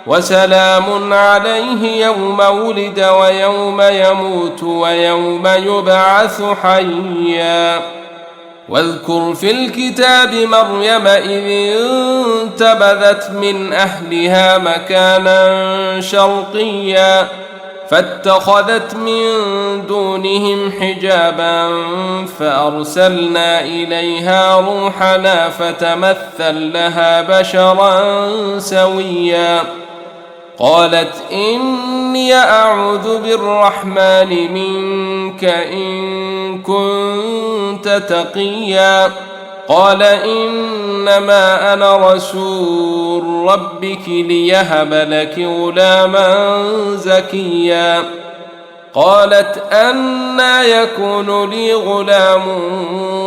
S1: وسلام عليه يوم ولد ويوم يموت ويوم يبعث حيا واذكر في الكتاب مريم إذ انتبذت من أهلها مكانا شرقيا فاتخذت من دونهم حجابا فأرسلنا إليها روحنا فتمثل لها بشرا سويا قالت إني أعوذ بالرحمن منك إن كنت تقيا قال إنما أنا رسول ربك ليهب لك غلاما زكيا قالت أنى يكون لي غلام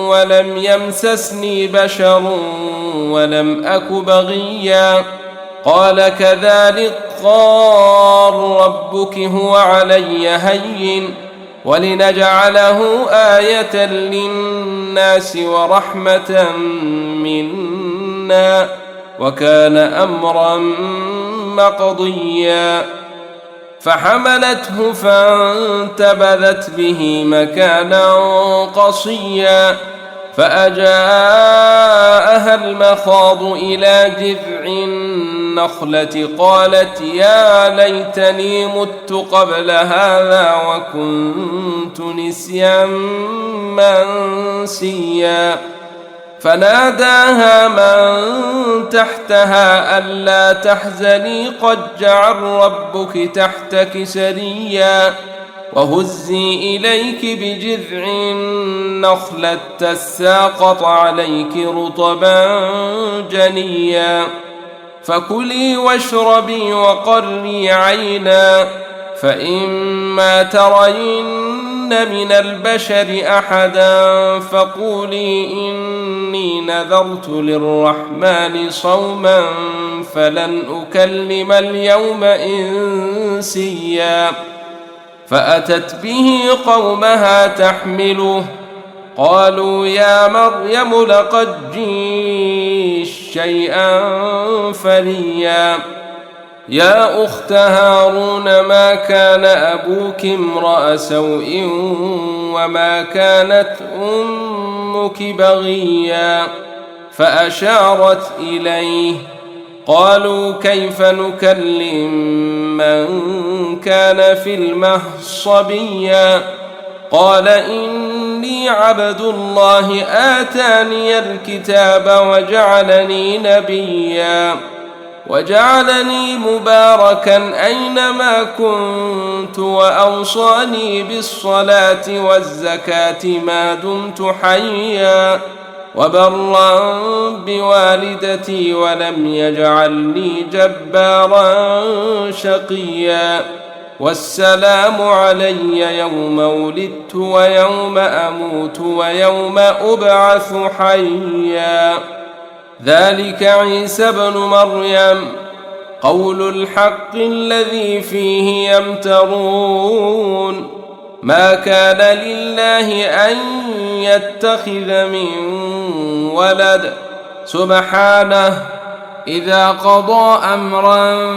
S1: ولم يمسسني بشر ولم أك بغيا قال كذلك قال ربك هو علي هين ولنجعله آية للناس ورحمة منا وكان أمرا مقضيا فحملته فانتبذت به مكانا قصيا فأجاءها المخاض إلى جذع النخلة قالت يا ليتني مت قبل هذا وكنت نسيا منسيا فناداها من تحتها ألا تحزني قد جعل ربك تحتك سريا وهزي إليك بجذع النخلة تساقط عليك رطبا جنيا فكلي واشربي وقري عينا فإما ترين من البشر أحدا فقولي إني نذرت للرحمن صوما فلن أكلم اليوم إنسيا فأتت به قومها تحمله قالوا يا مريم لقد جئت شيئا فريا يا أخت هارون ما كان أبوك امرأ سوء وما كانت أمك بغيا فأشارت إليه قالوا كيف نكلم من كان في المهد صبيا قال إني عبد الله آتاني الكتاب وجعلني نبيا وجعلني مباركا أينما كنت وأوصاني بالصلاة والزكاة ما دمت حيا وبرا بوالدتي ولم يجعلني جبارا شقيا والسلام علي يوم ولدت ويوم أموت ويوم أبعث حيا ذلك عيسى ابن مريم قول الحق الذي فيه يمترون ما كان لله أن يتخذ من ولد سبحانه إذا قضى أمرا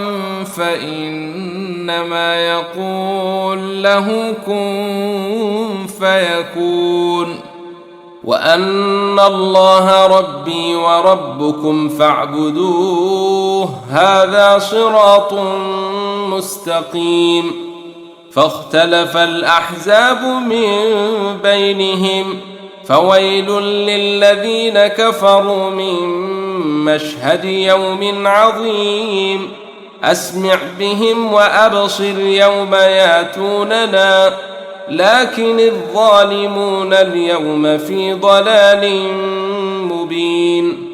S1: فإنما يقول له كن فيكون وأن الله ربي وربكم فاعبدوه هذا صراط مستقيم فاختلف الأحزاب من بينهم فويل للذين كفروا من مشهد يوم عظيم أسمع بهم وأبصر يوم ياتوننا لكن الظالمون اليوم في ضلال مبين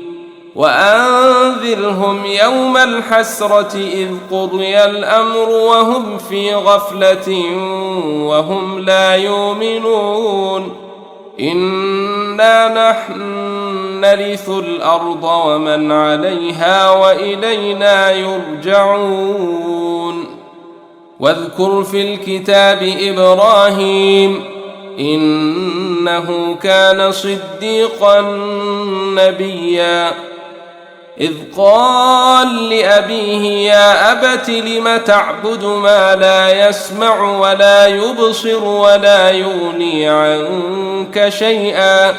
S1: وأنذرهم يوم الحسرة إذ قضي الأمر وهم في غفلة وهم لا يؤمنون إنا نحن نرث الأرض ومن عليها وإلينا يرجعون واذكر في الكتاب إبراهيم إنه كان صديقا نبيا إذ قال لأبيه يا أبت لم تعبد ما لا يسمع ولا يبصر ولا يغني عنك شيئا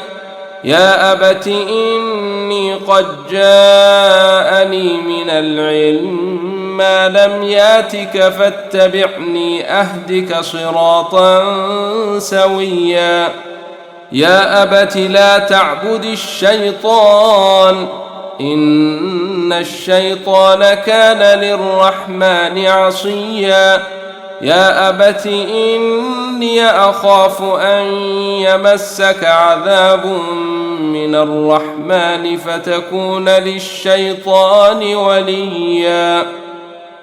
S1: يا أبت إني قد جاءني من العلم ما لم ياتك فاتبعني أهدك صراطا سويا يا أبت لا تعبد الشيطان إن الشيطان كان للرحمن عصيا يا أبت إني أخاف أن يمسك عذاب من الرحمن فتكون للشيطان وليا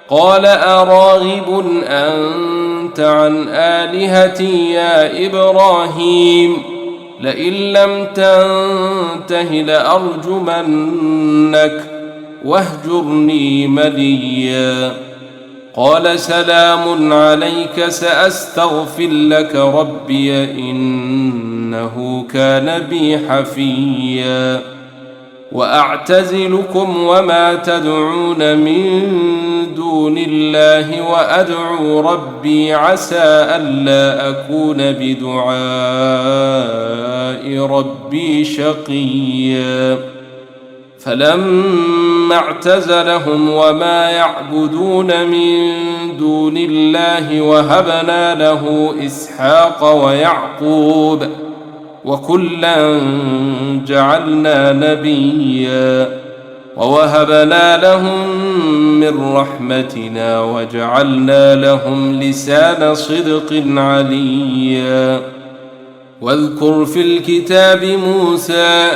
S1: قال أراغب أنت عن آلهتي يا إبراهيم لئن لم تنته لأرجمنك واهجرني مليا قال سلام عليك سأستغفر لك ربي إنه كان بي حفيا وأعتزلكم وما تدعون من دون الله وأدعو ربي عسى ألا أكون بدعاء ربي شقيا فلما اعتزلهم وما يعبدون من دون الله وهبنا له إسحاق ويعقوب وكلا جعلنا نبيا ووهبنا لهم من رحمتنا وجعلنا لهم لسان صدق عليا واذكر في الكتاب موسى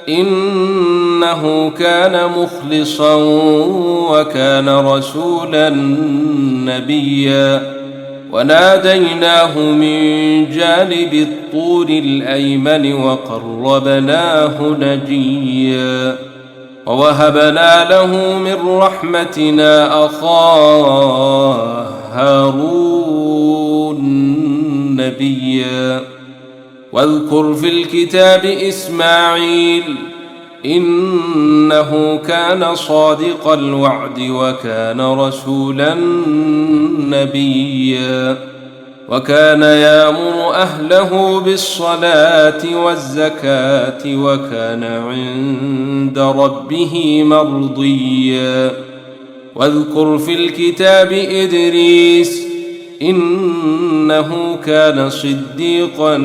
S1: إنه كان مخلصا وكان رسولا نبيا وناديناه من جانب الطور الأيمن وقربناه نجيا ووهبنا له من رحمتنا أخاه هارون نبيا واذكر في الكتاب إسماعيل إنه كان صادق الوعد وكان رسولا نبيا وكان يأمر أهله بالصلاة والزكاة وكان عند ربه مرضيا واذكر في الكتاب إدريس إنه كان صديقا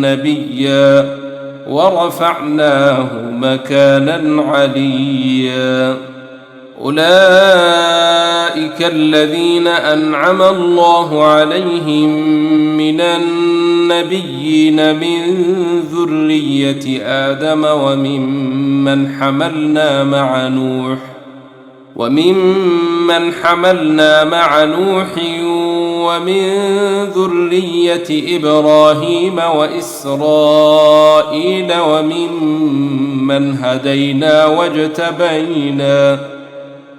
S1: نبيا ورفعناه مكانا عليا أولئك الذين أنعم الله عليهم من النبيين من ذرية آدم وممن حملنا مع نوح ومن ذرية إبراهيم وإسرائيل وممن هدينا واجتبينا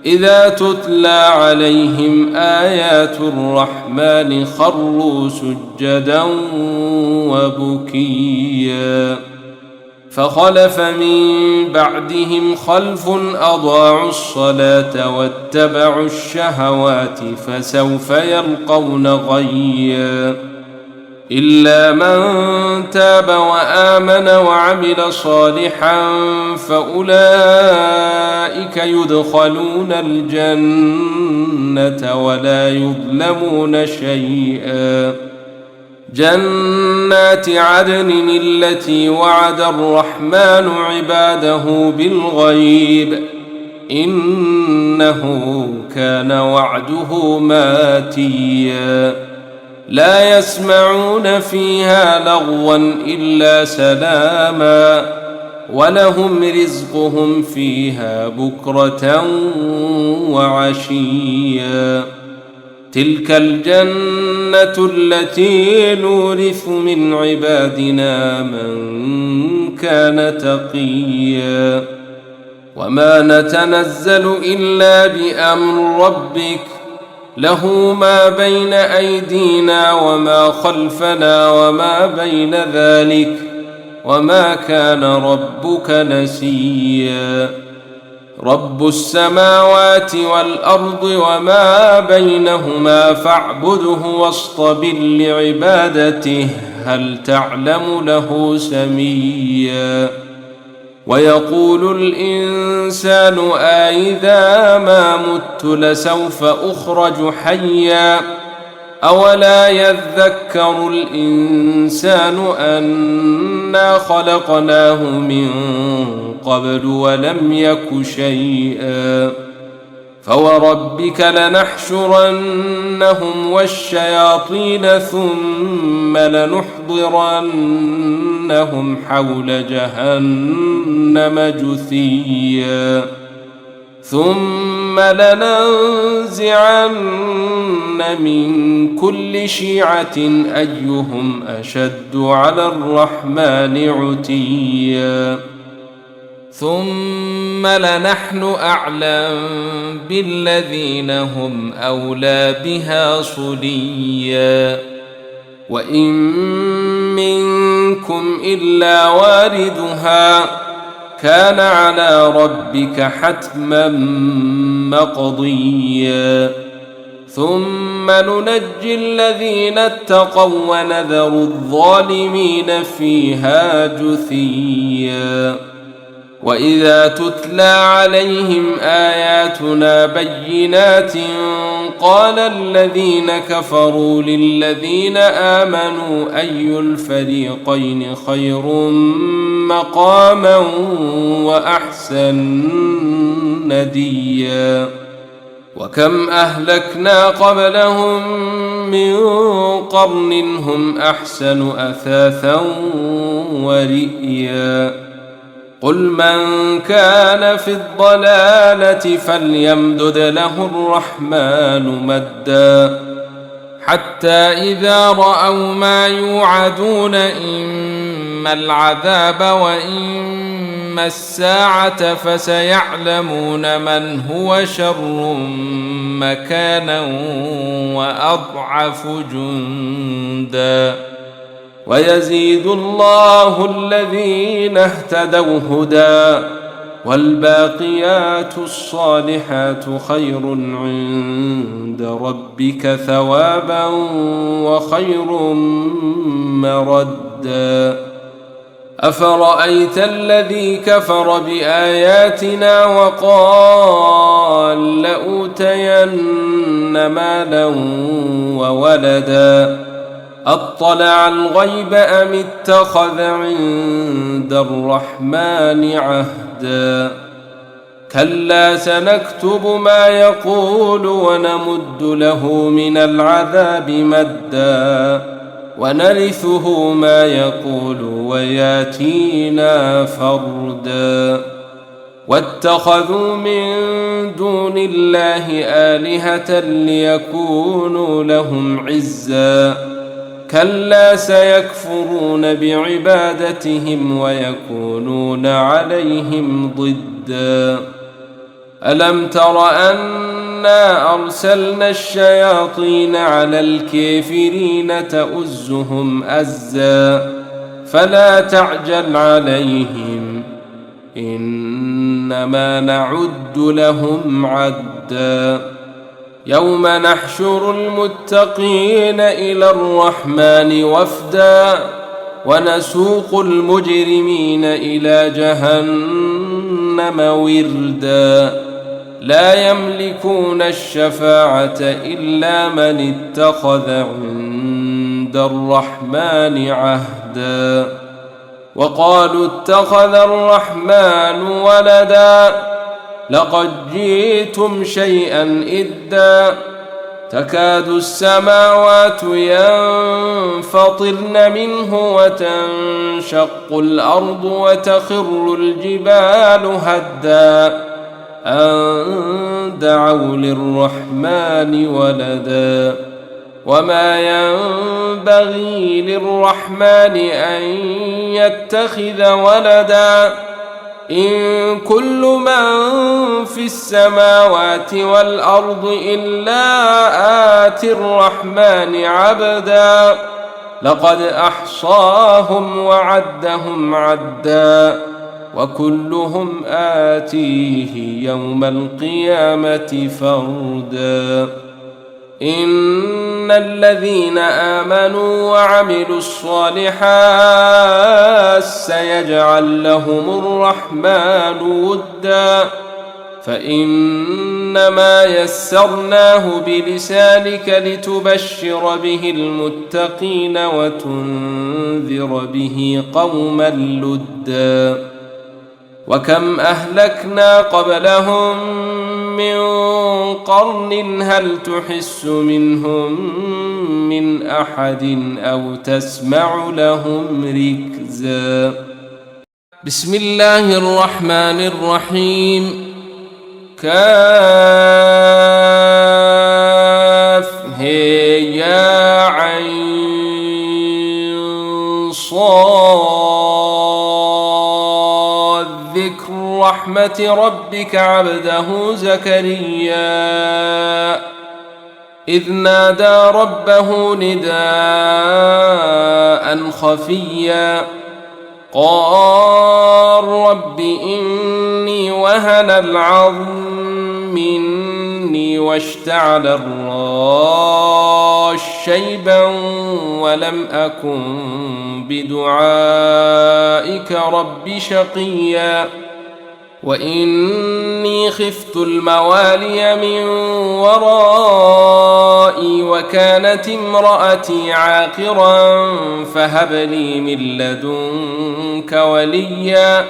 S1: إذا تتلى عليهم آيات الرحمن خروا سجدا وبكيا فخلف من بعدهم خلف أضاعوا الصلاة واتبعوا الشهوات فسوف يلقون غيا إلا من تاب وآمن وعمل صالحا فأولئك يدخلون الجنة ولا يظلمون شيئا جنات عدن التي وعد الرحمن عباده بالغيب إنه كان وعده ماتيا لا يسمعون فيها لغوا إلا سلاما ولهم رزقهم فيها بكرة وعشيا تلك الجنة التي نورث من عبادنا من كان تقيا وما نتنزل إلا بأمر ربك له ما بين أيدينا وما خلفنا وما بين ذلك وما كان ربك نسيا رب السماوات والأرض وما بينهما فاعبده واصطبر لعبادته هل تعلم له سميا ويقول الإنسان أإذا ما مت لسوف أخرج حيا أولا يذكر الإنسان أنا خلقناه من قبل ولم يك شيئا فوربك لنحشرنهم والشياطين ثم لنحضرنهم حول جهنم جثيا ثم لننزعن من كل شيعة أيهم أشد على الرحمن عتيا ثم لنحن أعلم بالذين هم أولى بها صليا وإن منكم إلا واردها كان على ربك حتما مقضيا ثم ننجي الذين اتقوا ونذر الظالمين فيها جثيا وإذا تتلى عليهم آياتنا بينات قال الذين كفروا للذين آمنوا أي الفريقين خير مقاما وأحسن نديا وكم أهلكنا قبلهم من قرن هم أحسن أثاثا ورئيا قل من كان في الضلالة فليمدد له الرحمن مدا حتى إذا رأوا ما يوعدون إما العذاب وإما الساعة فسيعلمون من هو شر مكانا وأضعف جندا ويزيد الله الذين اهتدوا هدى والباقيات الصالحات خير عند ربك ثوابا وخير مردا أفرأيت الذي كفر بآياتنا وقال لأوتين مالا وولدا أطلع الغيب أم اتخذ عند الرحمن عهدا كلا سنكتب ما يقول ونمد له من العذاب مدا ونرثه ما يقول وياتينا فردا واتخذوا من دون الله آلهة ليكونوا لهم عزا كلا سيكفرون بعبادتهم ويكونون عليهم ضدا ألم تر أنا أرسلنا الشياطين على الكافرين تؤزهم أزا فلا تعجل عليهم إنما نعد لهم عدا يوم نحشر المتقين إلى الرحمن وفدا ونسوق المجرمين إلى جهنم وردا لا يملكون الشفاعة إلا من اتخذ عند الرحمن عهدا وقالوا اتخذ الرحمن ولدا لقد جئتم شيئا إدا تكاد السماوات ينفطرن منه وتنشق الأرض وتخر الجبال هدا أن دعوا للرحمن ولدا وما ينبغي للرحمن أن يتخذ ولدا إن كل من في السماوات والأرض إلا آتي الرحمن عبدا لقد أحصاهم وعدهم عدا وكلهم آتيه يوم القيامة فردا إن الذين آمنوا وعملوا الصالحات سيجعل لهم الرحمن ودا فإنما يسرناه بلسانك لتبشر به المتقين وتنذر به قوما لدا وكم أهلكنا قبلهم من قرن هل تحس منهم من أحد أو تسمع لهم ركزا بسم الله الرحمن الرحيم كاف هي يا عين صاد ذكر رحمة ربك عبده زكريا إذ نادى ربه نداء خفيا قال رب إني وهن العظم مني واشتعل الراس شيبا ولم أكن بدعائك رب شقيا وإني خفت الموالي من ورائي وكانت امرأتي عاقرا فهب لي من لدنك وليا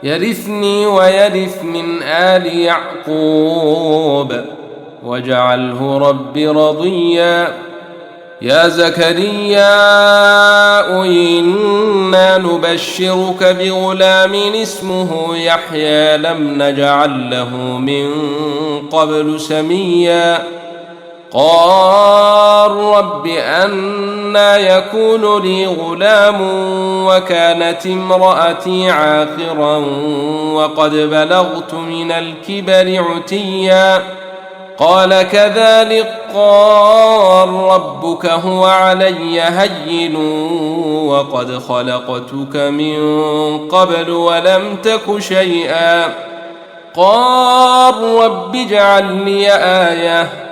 S1: يرثني ويرث من آل يعقوب واجعله رب رضيا يا زكريا إنا نبشرك بغلام اسمه يحيى لم نجعل له من قبل سميا قال رب أنى يكون لي غلام وكانت امرأتي عاقرا وقد بلغت من الكبر عتيا قال كذلك قال ربك هو علي هين وقد خلقتك من قبل ولم تك شيئا قال رب اجعل لي آية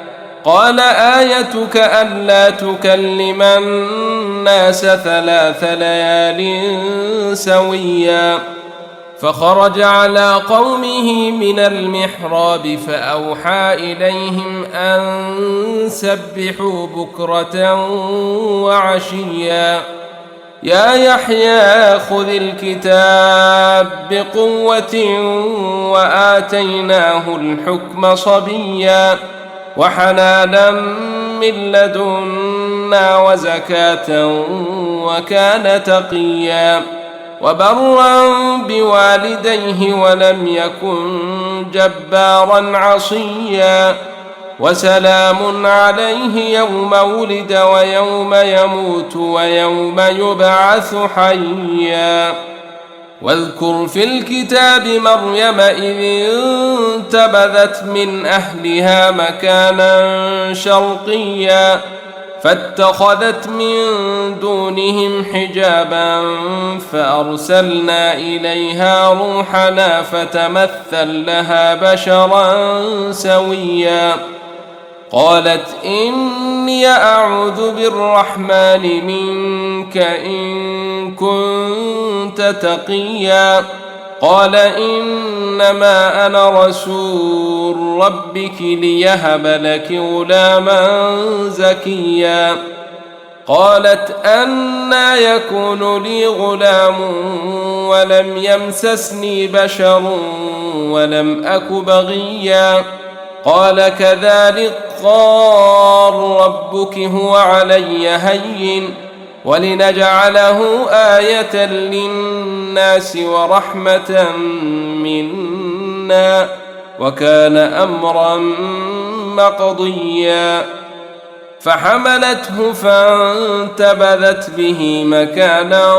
S1: قال آيتك ألا تكلم الناس 3 ليال سويا فخرج على قومه من المحراب فأوحى إليهم أن سبحوا بكرة وعشيا يا يحيى خذ الكتاب بقوة وآتيناه الحكم صبيا وحنانا من لدنا وزكاة وكان تقيا وبرا بوالديه ولم يكن جبارا عصيا وسلام عليه يوم ولد ويوم يموت ويوم يبعث حيا واذكر في الكتاب مريم إذ انتبذت من أهلها مكانا شرقيا فاتخذت من دونهم حجابا فأرسلنا إليها روحنا فتمثل لها بشرا سويا قالت إني أعوذ بالرحمن منك إن كنت تقيا قال إنما أنا رسول ربك ليهب لك غلاما زكيا قالت أنى يكون لي غلام ولم يمسسني بشر ولم أك بغيا قال كذلك قال ربك هو علي هين ولنجعله آية للناس ورحمة منا وكان أمرا مقضيا فحملته فانتبذت به مكانا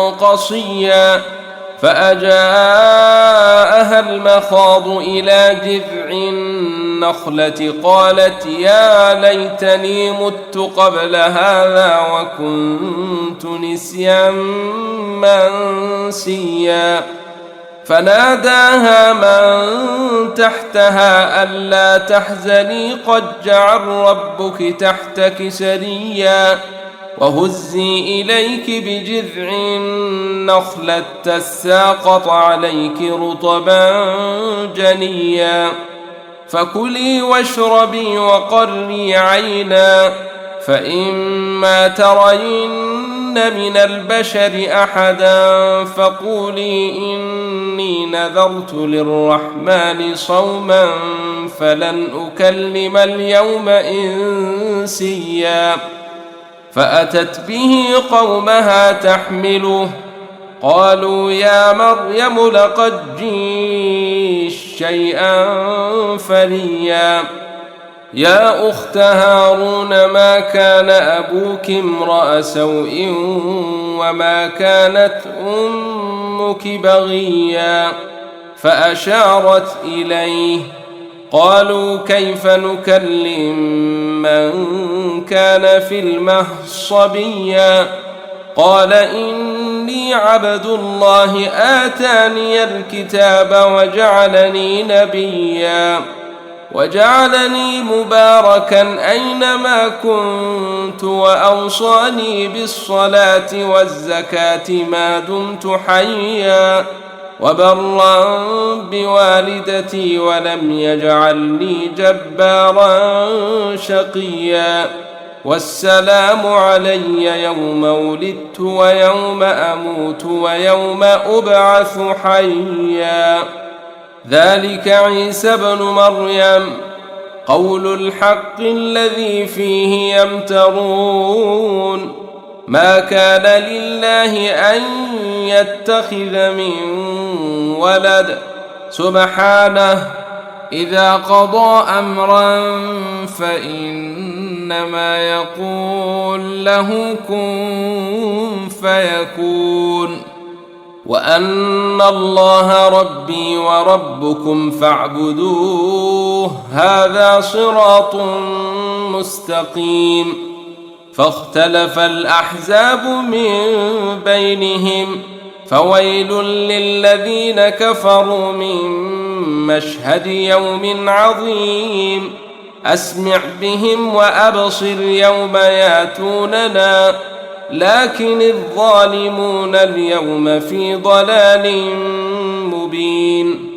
S1: قصيا فأجاءها المخاض إلى جذع النخلة قالت يا ليتني مت قبل هذا وكنت نسيا منسيا فناداها من تحتها ألا تحزني قد جعل ربك تحتك سريا وهزي إليك بجذع النخلة تساقط عليك رطبا جنيا فكلي واشربي وقري عينا فإما ترين من البشر أحدا فقولي إني نذرت للرحمن صوما فلن أكلم اليوم إنسيا فأتت به قومها تحمله قالوا يا مريم لقد جئت شيئا فريا يا أخت هارون ما كان أبوك امرأ سوء وما كانت أمك بغيا فأشارت إليه قالوا كيف نكلم من كان في المهد صبيا قال إني عبد الله آتاني الكتاب وجعلني نبيا وجعلني مباركا أينما كنت وأوصاني بالصلاة والزكاة ما دمت حيا وبرا بوالدتي ولم يجعلني جبارا شقيا والسلام علي يوم ولدت ويوم أموت ويوم أبعث حيا ذلك عيسى بن مريم قول الحق الذي فيه يمترون ما كان لله أن يتخذ من ولد سبحانه إذا قضى أمرا فإنما يقول له كن فيكون وأن الله ربي وربكم فاعبدوه هذا صراط مستقيم. فاختلف الأحزاب من بينهم فويل للذين كفروا من مشهد يوم عظيم. أسمع بهم وأبصر يوم ياتوننا لكن الظالمون اليوم في ضلال مبين.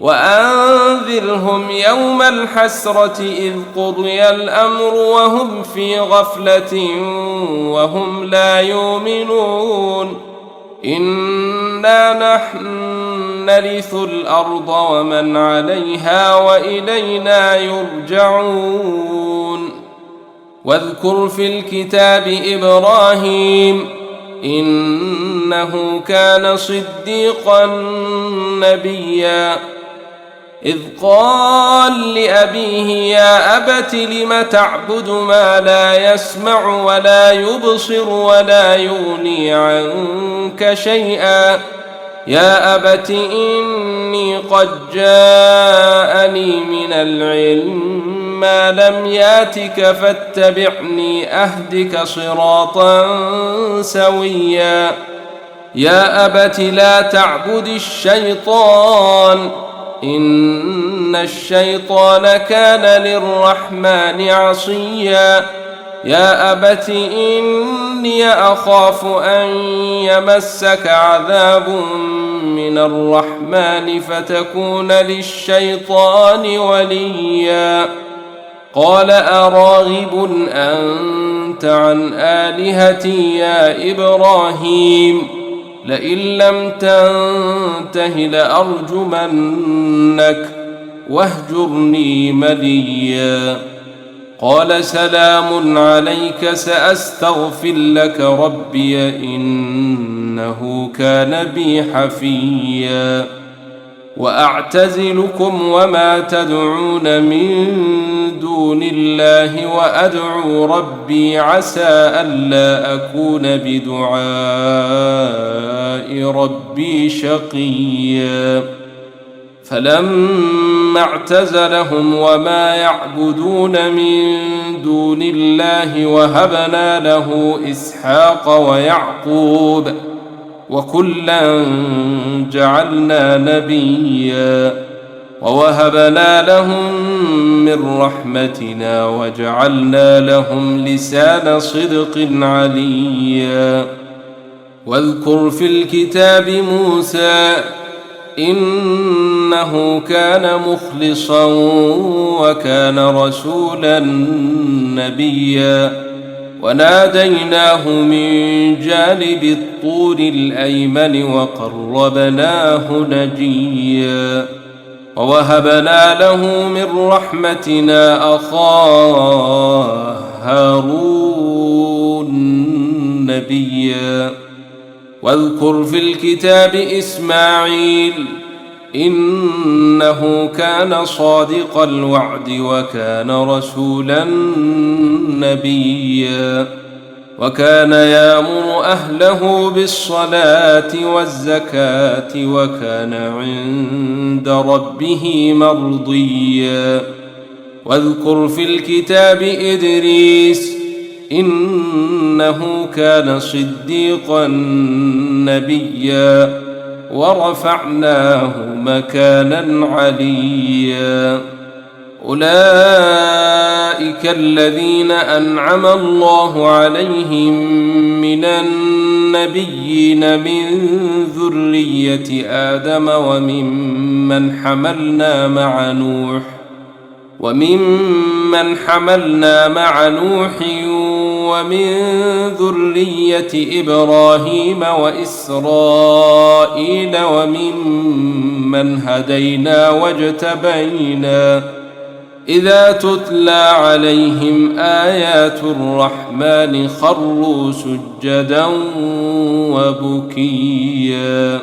S1: وأنذرهم يوم الحسرة إذ قضي الأمر وهم في غفلة وهم لا يؤمنون. إنا نحن نرث الأرض ومن عليها وإلينا يرجعون. واذكر في الكتاب إبراهيم إنه كان صديقا نبيا إذ قال لأبيه يا أبت لم تعبد ما لا يسمع ولا يبصر ولا يغني عنك شيئا يا أبت إني قد جاءني من العلم ما لم ياتك فاتبعني أهدك صراطا سويا يا أبت لا تعبد الشيطان إن الشيطان كان للرحمن عصيا يا أبت إني أخاف أن يمسك عذاب من الرحمن فتكون للشيطان وليا قال أراغب أنت عن آلهتي يا إبراهيم لئن لم تنته لأرجمنك واهجرني مليا قال سلام عليك سأستغفر لك ربي إنه كان بي حفيا وأعتزلكم وما تدعون من دون الله وأدعو ربي عسى ألا أكون بدعاء ربي شقيا فلما اعتزلهم وما يعبدون من دون الله وهبنا له إسحاق ويعقوب وكلا جعلنا نبيا ووهبنا لهم من رحمتنا وجعلنا لهم لسان صدق عليا واذكر في الكتاب موسى إنه كان مخلصا وكان رسولا نبيا وناديناه من جانب الطور الأيمن وقربناه نجيا ووهبنا له من رحمتنا أخاه هارون نبيا واذكر في الكتاب إسماعيل إنه كان صادق الوعد وكان رسولا نبيا وكان يأمر أهله بالصلاة والزكاة وكان عند ربه مرضيا واذكر في الكتاب إدريس إنه كان صديقا نبيا ورفعناه مكانا عليا أولئك الذين أنعم الله عليهم من النبيين من ذرية آدم وممن حملنا مع نوح ومن ذرية إبراهيم وإسرائيل وممن هدينا واجتبينا إذا تتلى عليهم آيات الرحمن خروا سجدا وبكيا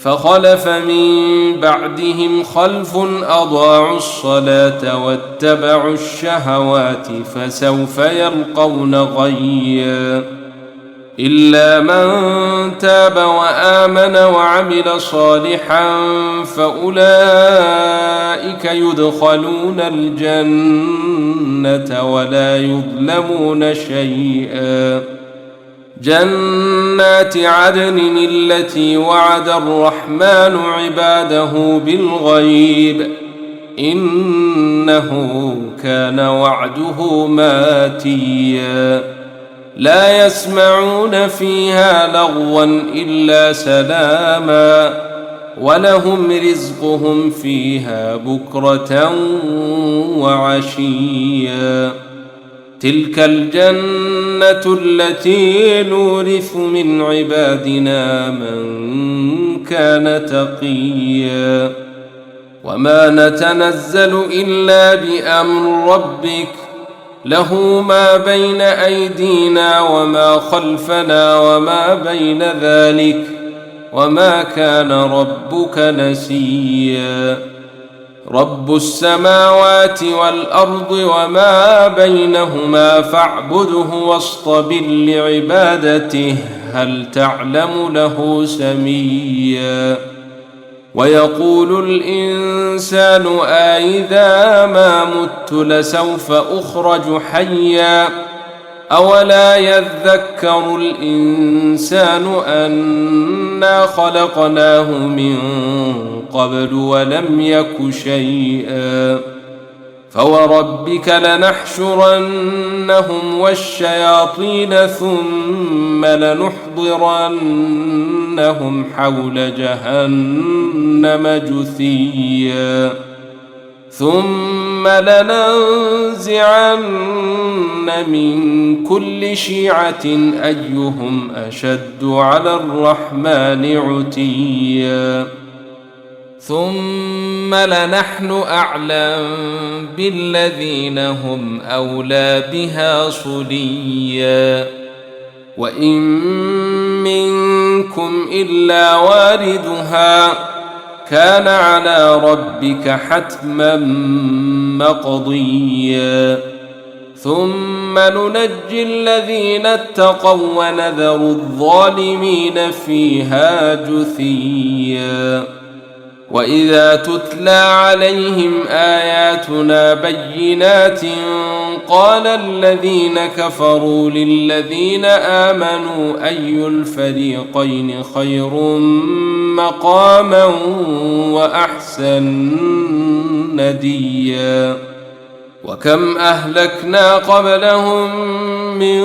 S1: فخلف من بعدهم خلف أضاعوا الصلاة واتبعوا الشهوات فسوف يلقون غيا إلا من تاب وآمن وعمل صالحا فأولئك يدخلون الجنة ولا يظلمون شيئا جنات عدن التي وعد الرحمن عباده بالغيب إنه كان وعده ماتيا لا يسمعون فيها لغوا إلا سلاما ولهم رزقهم فيها بكرة وعشيا تلك الجنة التي نورث من عبادنا من كان تقيا وما نتنزل إلا بأمر ربك له ما بين أيدينا وما خلفنا وما بين ذلك وما كان ربك نسيا رب السماوات والأرض وما بينهما فاعبده واصطبر لعبادته هل تعلم له سميا ويقول الإنسان أإذا ما مت لسوف أخرج حيا أولا يذكر الإنسان أنا خلقناه من قبل ولم يك شيئا فوربك لنحشرنهم والشياطين ثم لنحضرنهم حول جهنم جثيا ثم لننزعن من كل شيعة أيهم أشد على الرحمن عتيا ثم لنحن أعلم بالذين هم أولى بها صليا وإن منكم إلا واردها كان على ربك حتما مقضيا ثم ننجي الذين اتقوا ونذر الظالمين فيها جثيا وإذا تتلى عليهم آياتنا بينات قال الذين كفروا للذين آمنوا أي الفريقين خير مقاما وأحسن نديا وكم أهلكنا قبلهم من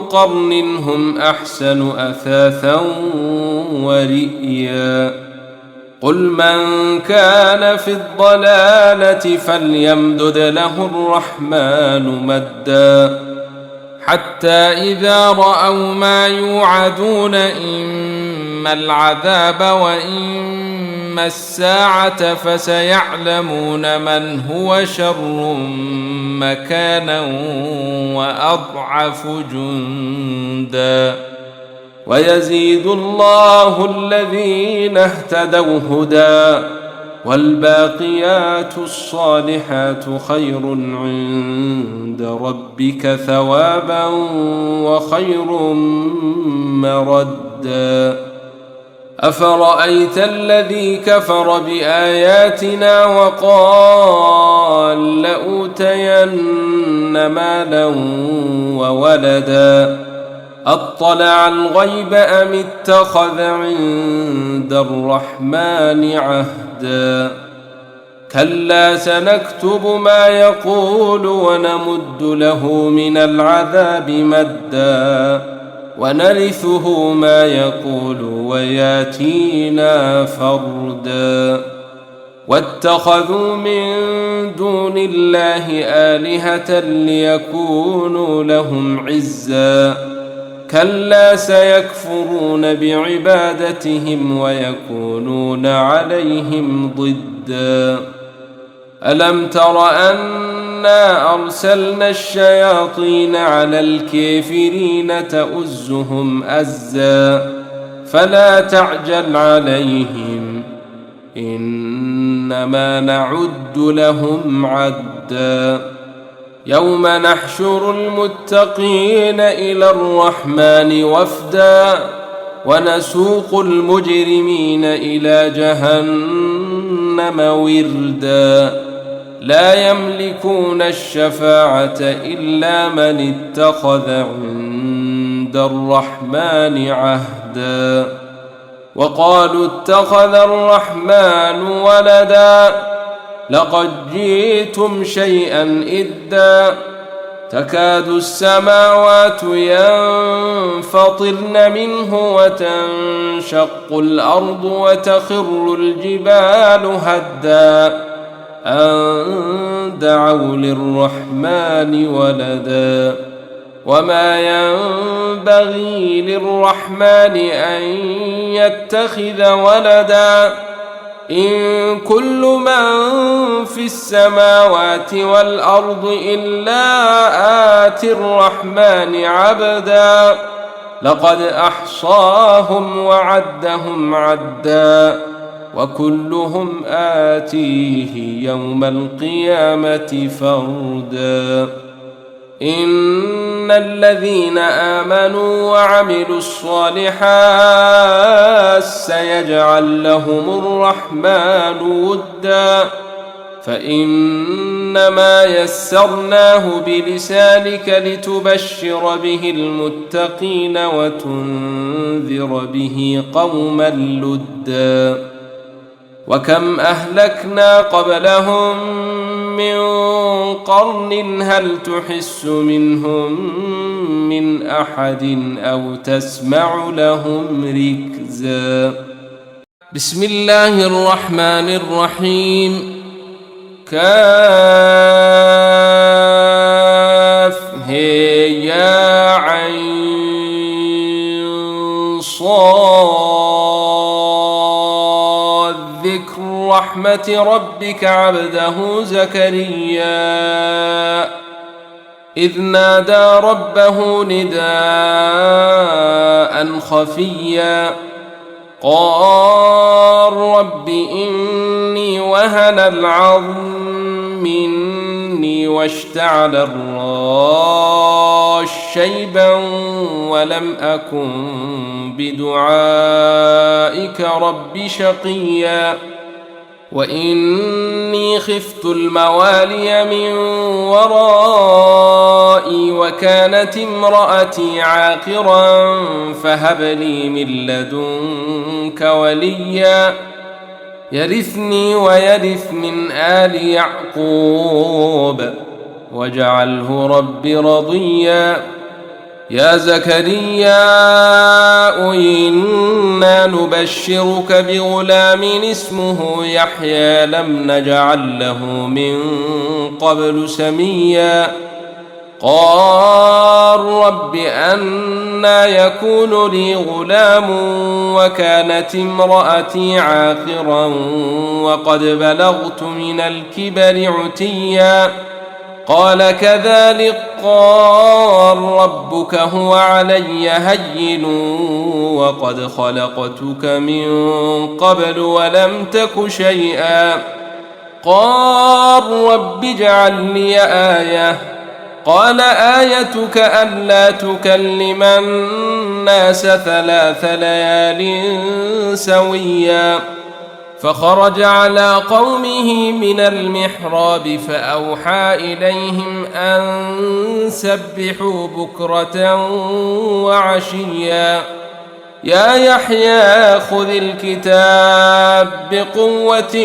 S1: قرن هم أحسن أثاثا ورئيا قل من كان في الضلالة فليمدد له الرحمن مدا حتى إذا رأوا ما يوعدون إما العذاب وإما الساعة فسيعلمون من هو شر مكانا وأضعف جندا ويزيد الله الذين اهتدوا هدى والباقيات الصالحات خير عند ربك ثوابا وخير مردا أفرأيت الذي كفر بآياتنا وقال لأوتين مالا وولدا أطلع الغيب أم اتخذ عند الرحمن عهدا كلا سنكتب ما يقول ونمد له من العذاب مدا ونرثه ما يقول وياتينا فردا واتخذوا من دون الله آلهة ليكونوا لهم عزا كلا سيكفرون بعبادتهم ويكونون عليهم ضدا ألم تر أنا أرسلنا الشياطين على الكافرين تؤزهم أزا فلا تعجل عليهم إنما نعد لهم عدا يوم نحشر المتقين إلى الرحمن وفدا ونسوق المجرمين إلى جهنم وردا لا يملكون الشفاعة إلا من اتخذ عند الرحمن عهدا وقالوا اتخذ الرحمن ولدا لقد جئتم شيئا إدا تكاد السماوات ينفطرن منه وتنشق الأرض وتخر الجبال هدا أن دعوا للرحمن ولدا وما ينبغي للرحمن أن يتخذ ولدا إن كل من في السماوات والأرض إلا آتي الرحمن عبدا لقد أحصاهم وعدهم عدا وكلهم آتيه يوم القيامة فردا إن الذين آمنوا وعملوا الصالحات سيجعل لهم الرحمن ودا فإنما يسرناه بلسانك لتبشر به المتقين وتنذر به قوما لدا وكم أهلكنا قبلهم من قرن هل تحس منهم من أحد أو تسمع لهم ركزا بسم الله الرحمن الرحيم كاف هي يا عين صاد ذكر رحمة ربك عبده زكريا إذ نادى ربه نداء خفيا قال رب إني وهن العظم مني واشتعل الراس شيبا ولم أكن بدعائك رب شقيا وإني خفت الموالي من ورائي وكانت امرأتي عاقرا فهب لي من لدنك وليا يرثني ويرث من آل يعقوب واجعله رب رضيا يا زكريا إنا نبشرك بغلام اسمه يحيى لم نجعل له من قبل سميا قال رب أنى يكون لي غلام وكانت امرأتي عاقرا وقد بلغت من الكبر عتيا قال كذلك قال ربك هو علي هين وقد خلقتك من قبل ولم تك شيئا قال رب اجعل لي آية قال آيتك ألا تكلم الناس 3 ليال سويا فخرج على قومه من المحراب فأوحى إليهم أن سبحوا بكرة وعشيا يا يحيى خذ الكتاب بقوة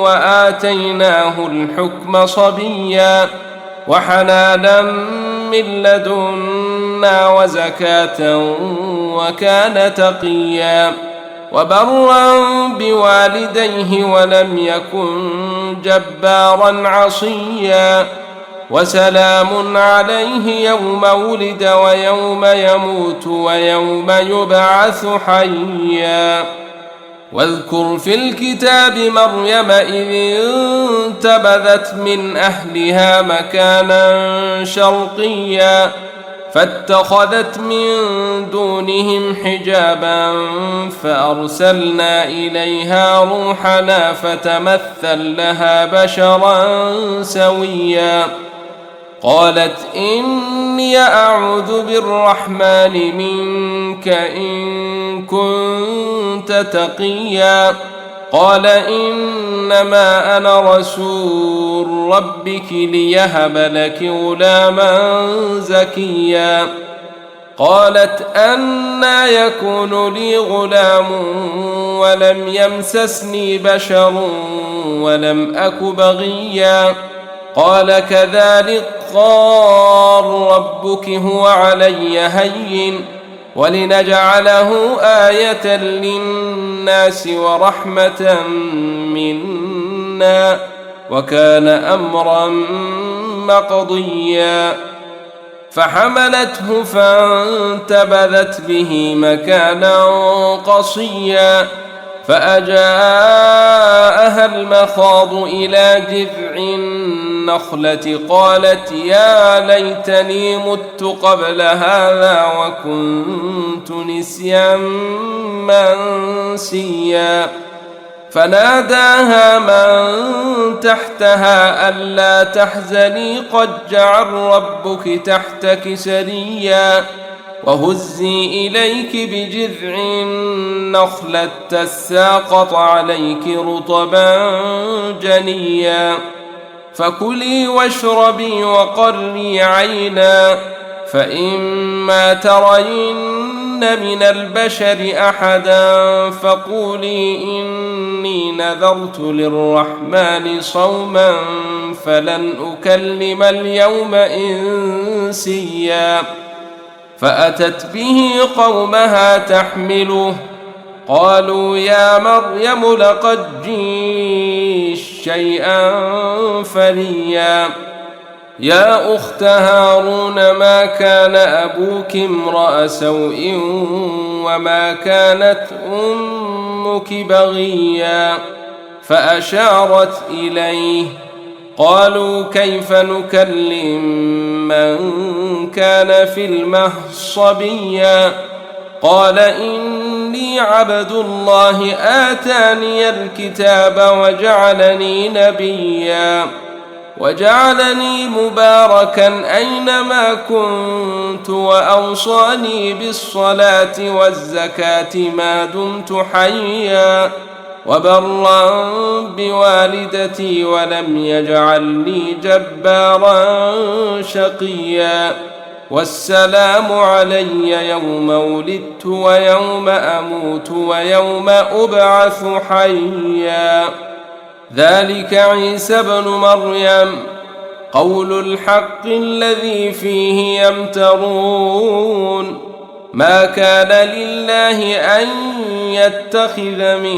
S1: وآتيناه الحكم صبيا وحنانا من لدنا وزكاة وكان تقيا وبرا بوالديه ولم يكن جبارا عصيا وسلام عليه يوم ولد ويوم يموت ويوم يبعث حيا واذكر في الكتاب مريم إذ انتبذت من أهلها مكانا شرقيا فاتخذت من دونهم حجابا فأرسلنا إليها روحنا فتمثل لها بشرا سويا قالت إني أعوذ بالرحمن منك إن كنت تقيا قال إنما أنا رسول ربك ليهب لك غلاما زكيا قالت أنى يكون لي غلام ولم يمسسني بشر ولم أك بغيا قال كذلك قال ربك هو علي هين ولنجعله آية للناس ورحمة منا وكان أمرا مقضيا فحملته فانتبذت به مكانا قصيا فأجاءها المخاض إلى جذع النخلة قالت يا ليتني مت قبل هذا وكنت نسيا منسيا فناداها من تحتها ألا تحزني قد جعل ربك تحتك سريا وهزي إليك بجذع النخلة تساقط عليك رطبا جنيا فكلي واشربي وقري عينا فإما ترين من البشر أحدا فقولي إني نذرت للرحمن صوما فلن أكلم اليوم إنسيا فأتت به قومها تحمله قالوا يا مريم لقد جئت شيئا فريا يا أخت هارون ما كان أبوك امرأ سوء وما كانت أمك بغيا فأشارت إليه قالوا كيف نكلم من كان في المهد صبيا قال إني عبد الله آتاني الكتاب وجعلني نبيا وجعلني مباركا أينما كنت وأوصاني بالصلاة والزكاة ما دمت حيا وبرا بوالدتي ولم يجعلني جبارا شقيا والسلام علي يوم ولدت ويوم أموت ويوم أبعث حيا ذلك عيسى ابن مريم قول الحق الذي فيه يمترون ما كان لله أن يتخذ من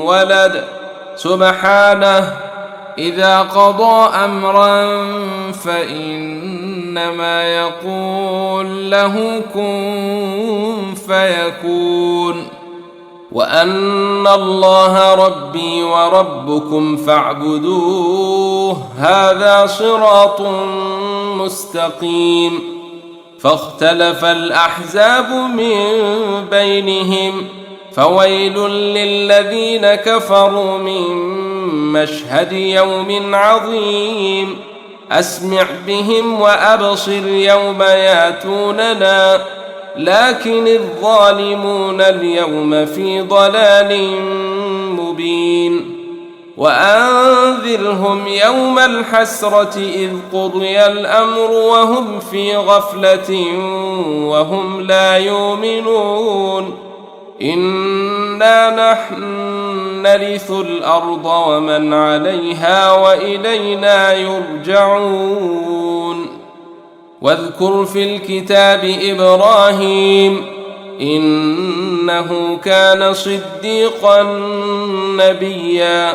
S1: ولد سبحانه إذا قضى أمرا فإنما يقول له كن فيكون وأن الله ربي وربكم فاعبدوه هذا صراط مستقيم فاختلف الأحزاب من بينهم فويل للذين كفروا من مشهد يوم عظيم أسمع بهم وأبصر يوم ياتوننا لكن الظالمون اليوم في ضلال مبين وأنذرهم يوم الحسرة إذ قضي الأمر وهم في غفلة وهم لا يؤمنون إنا نحن نرث الأرض ومن عليها وإلينا يرجعون واذكر في الكتاب إبراهيم إنه كان صديقا نبيا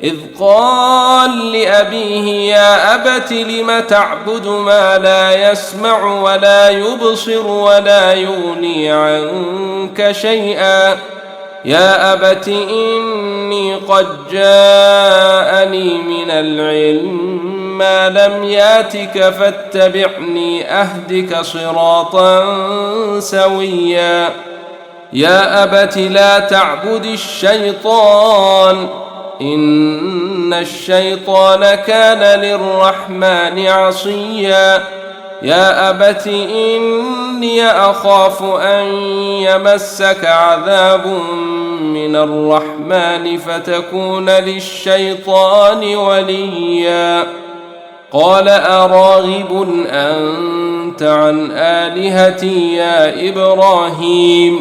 S1: إذ قال لأبيه يا أبت لم تعبد ما لا يسمع ولا يبصر ولا يغني عنك شيئا يا أبت إني قد جاءني من العلم ما لم ياتك فاتبعني أهدك صراطا سويا يا أبت لا تعبد الشيطان إن الشيطان كان للرحمن عصيا يا أبت إني أخاف أن يمسك عذاب من الرحمن فتكون للشيطان وليا قال أراغب أنت عن آلهتي يا إبراهيم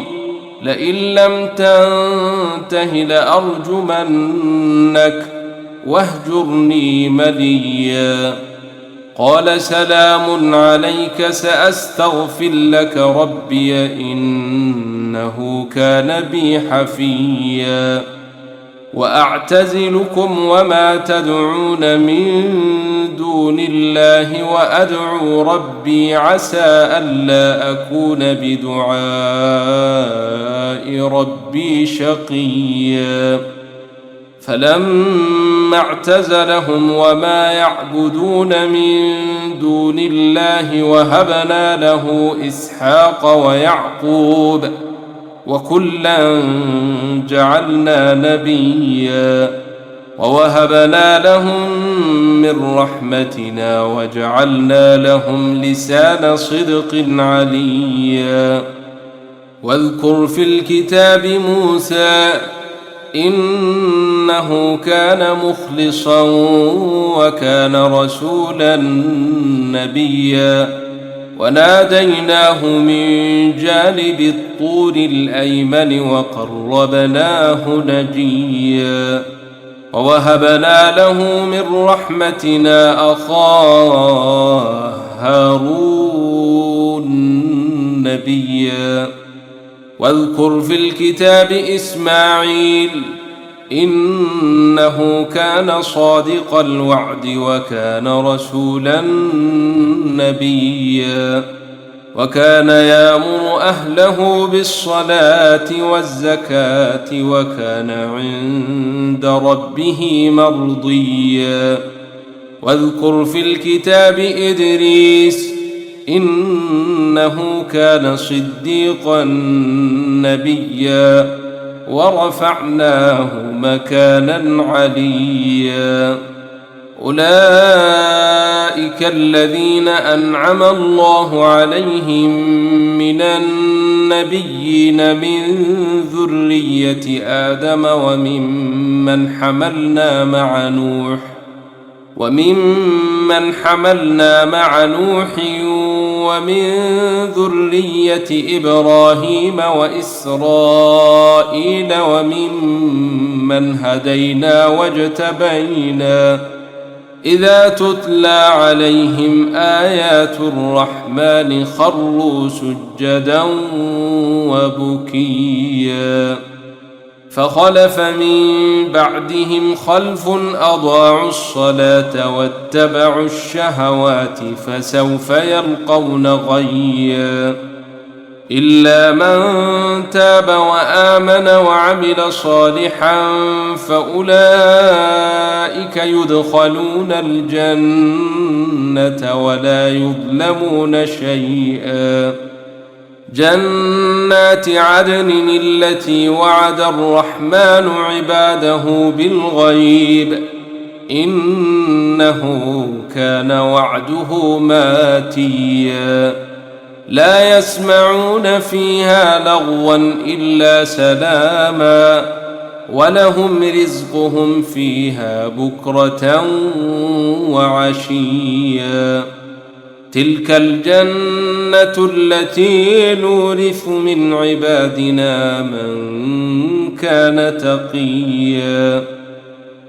S1: لئن لم تنته لأرجمنك واهجرني مليا قال سلام عليك سأستغفر لك ربي إنه كان بي حفيا وأعتزلكم وما تدعون من دون الله وأدعو ربي عسى ألا أكون بدعاء ربي شقيا فلما اعتزلهم وما يعبدون من دون الله وهبنا له إسحاق ويعقوب وكلا جعلنا نبيا ووهبنا لهم من رحمتنا وجعلنا لهم لسان صدق عليا واذكر في الكتاب موسى إنه كان مخلصا وكان رسولا نبيا وناديناه من جانب الطور الأيمن وقربناه نجيا ووهبنا له من رحمتنا أخاه هارون نبيا واذكر في الكتاب إسماعيل إنه كان صادق الوعد وكان رسولا نبيا وكان يأمر أهله بالصلاة والزكاة وكان عند ربه مرضيا واذكر في الكتاب إدريس إنه كان صديقا نبيا ورفعناه مكانا عليا أولئك الذين أنعم الله عليهم من النبيين من ذرية آدم وممن حملنا مع نوح ومن ذرية إبراهيم وإسرائيل وممن هدينا واجتبينا إذا تتلى عليهم آيات الرحمن خروا سجدا وبكيا فخلف من بعدهم خلف أضاعوا الصلاة واتبعوا الشهوات فسوف يلقون غيا إلا من تاب وآمن وعمل صالحا فأولئك يدخلون الجنة ولا يظلمون شيئا جنات عدن التي وعد الرحمن عباده بالغيب إنه كان وعده ماتيا لا يسمعون فيها لغوا إلا سلاما ولهم رزقهم فيها بكرة وعشيا تلك الجنة التي نورث من عبادنا من كان تقيا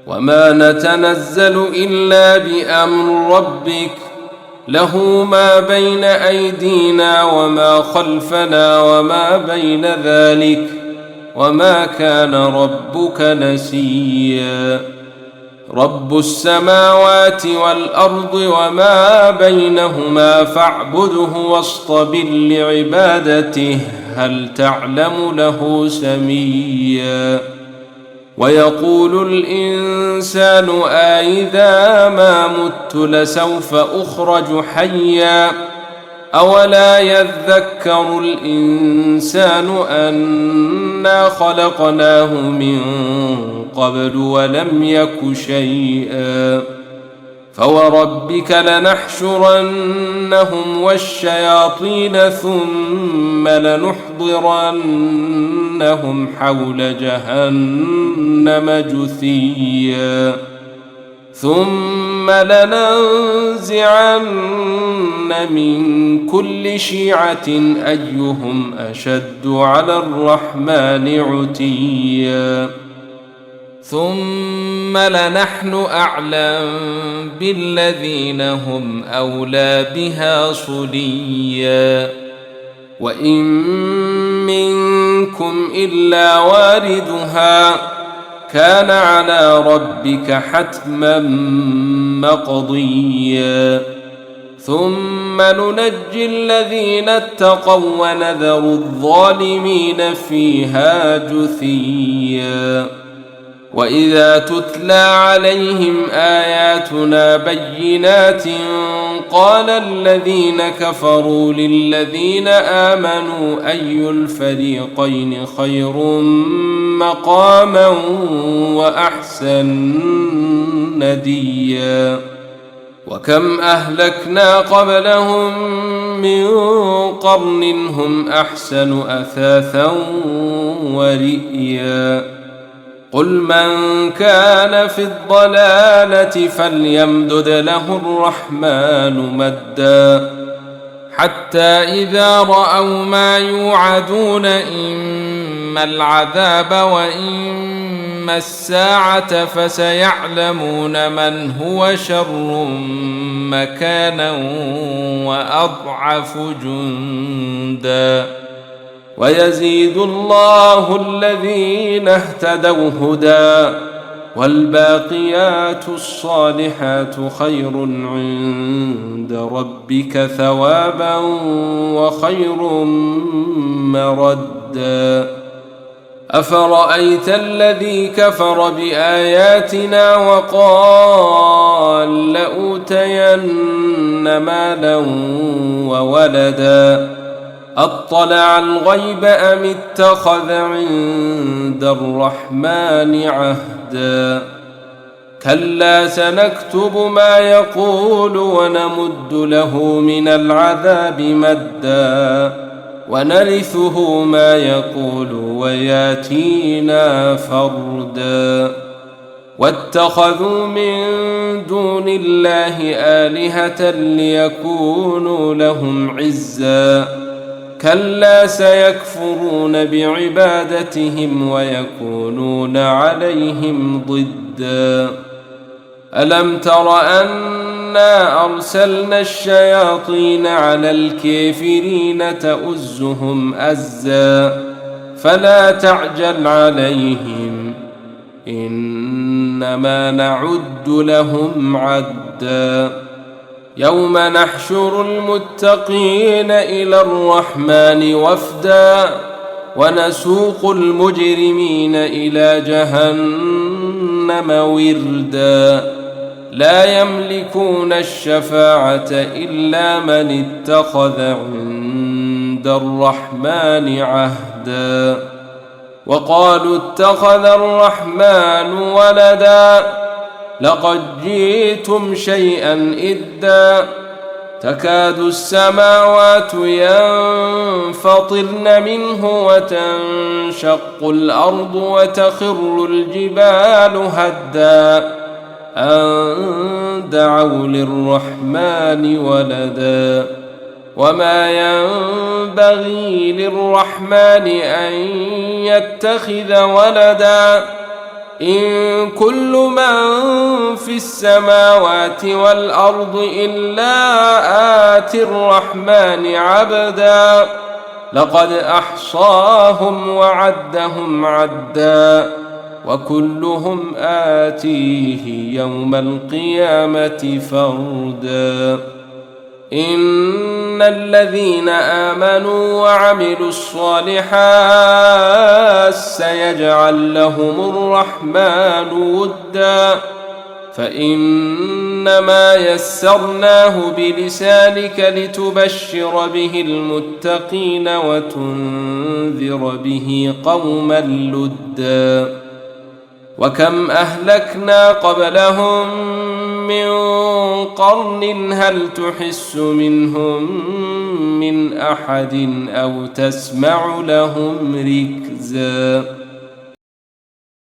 S1: وما نتنزل إلا بأمر ربك له ما بين أيدينا وما خلفنا وما بين ذلك وما كان ربك نسيا رب السماوات والأرض وما بينهما فاعبده واصطبر لعبادته هل تعلم له سميا ويقول الإنسان أإذا ما مت لسوف أخرج حيا أولا يذكر الإنسان أنا خلقناه من قبل ولم يك شيئا فوربك لنحشرنهم والشياطين ثم لنحضرنهم حول جهنم جثيا ثم لننزعن من كل شيعة أيهم أشد على الرحمن عتيا ثم لنحن أعلم بالذين هم أولى بها صليا وإن منكم إلا واردها كان على ربك حتما مقضيا ثم ننجي الذين اتقوا ونذر الظالمين فيها جثيا وإذا تتلى عليهم آياتنا بينات قال الذين كفروا للذين آمنوا أي الفريقين خير مقاما وأحسن نديا وكم أهلكنا قبلهم من قرن هم أحسن أثاثا ورئيا قل من كان في الضلالة فليمدد له الرحمن مدا حتى إذا رأوا ما يوعدون إما العذاب وإما الساعة فسيعلمون من هو شر مكانا وأضعف جندا ويزيد الله الذين اهتدوا هدى والباقيات الصالحات خير عند ربك ثوابا وخير مردا أفرأيت الذي كفر بآياتنا وقال لأوتين مالا وولدا أطلع الغيب أم اتخذ عند الرحمن عهدا كلا سنكتب ما يقول ونمد له من العذاب مدا ونرثه ما يقول وياتينا فردا واتخذوا من دون الله آلهة ليكونوا لهم عزا كلا سيكفرون بعبادتهم ويكونون عليهم ضدا ألم تر أنا أرسلنا الشياطين على الكافرين تؤزهم أزا فلا تعجل عليهم إنما نعد لهم عدا يوم نحشر المتقين إلى الرحمن وفدا ونسوق المجرمين إلى جهنم وردا لا يملكون الشفاعة إلا من اتخذ عند الرحمن عهدا وقالوا اتخذ الرحمن ولدا لقد جئتم شيئا إدا تكاد السماوات ينفطرن منه وتنشق الأرض وتخر الجبال هدا أن دعوا للرحمن ولدا وما ينبغي للرحمن أن يتخذ ولدا إن كل من في السماوات والأرض إلا آتي الرحمن عبدا لقد أحصاهم وعدهم عدا وكلهم آتيه يوم القيامة فردا إن الذين آمنوا وعملوا الصالحات سيجعل لهم الرحمن ودا فإنما يسرناه بلسانك لتبشر به المتقين وتنذر به قوما لدا وكم أهلكنا قبلهم من قرن هل تحس منهم من أحد أو تسمع لهم ركزا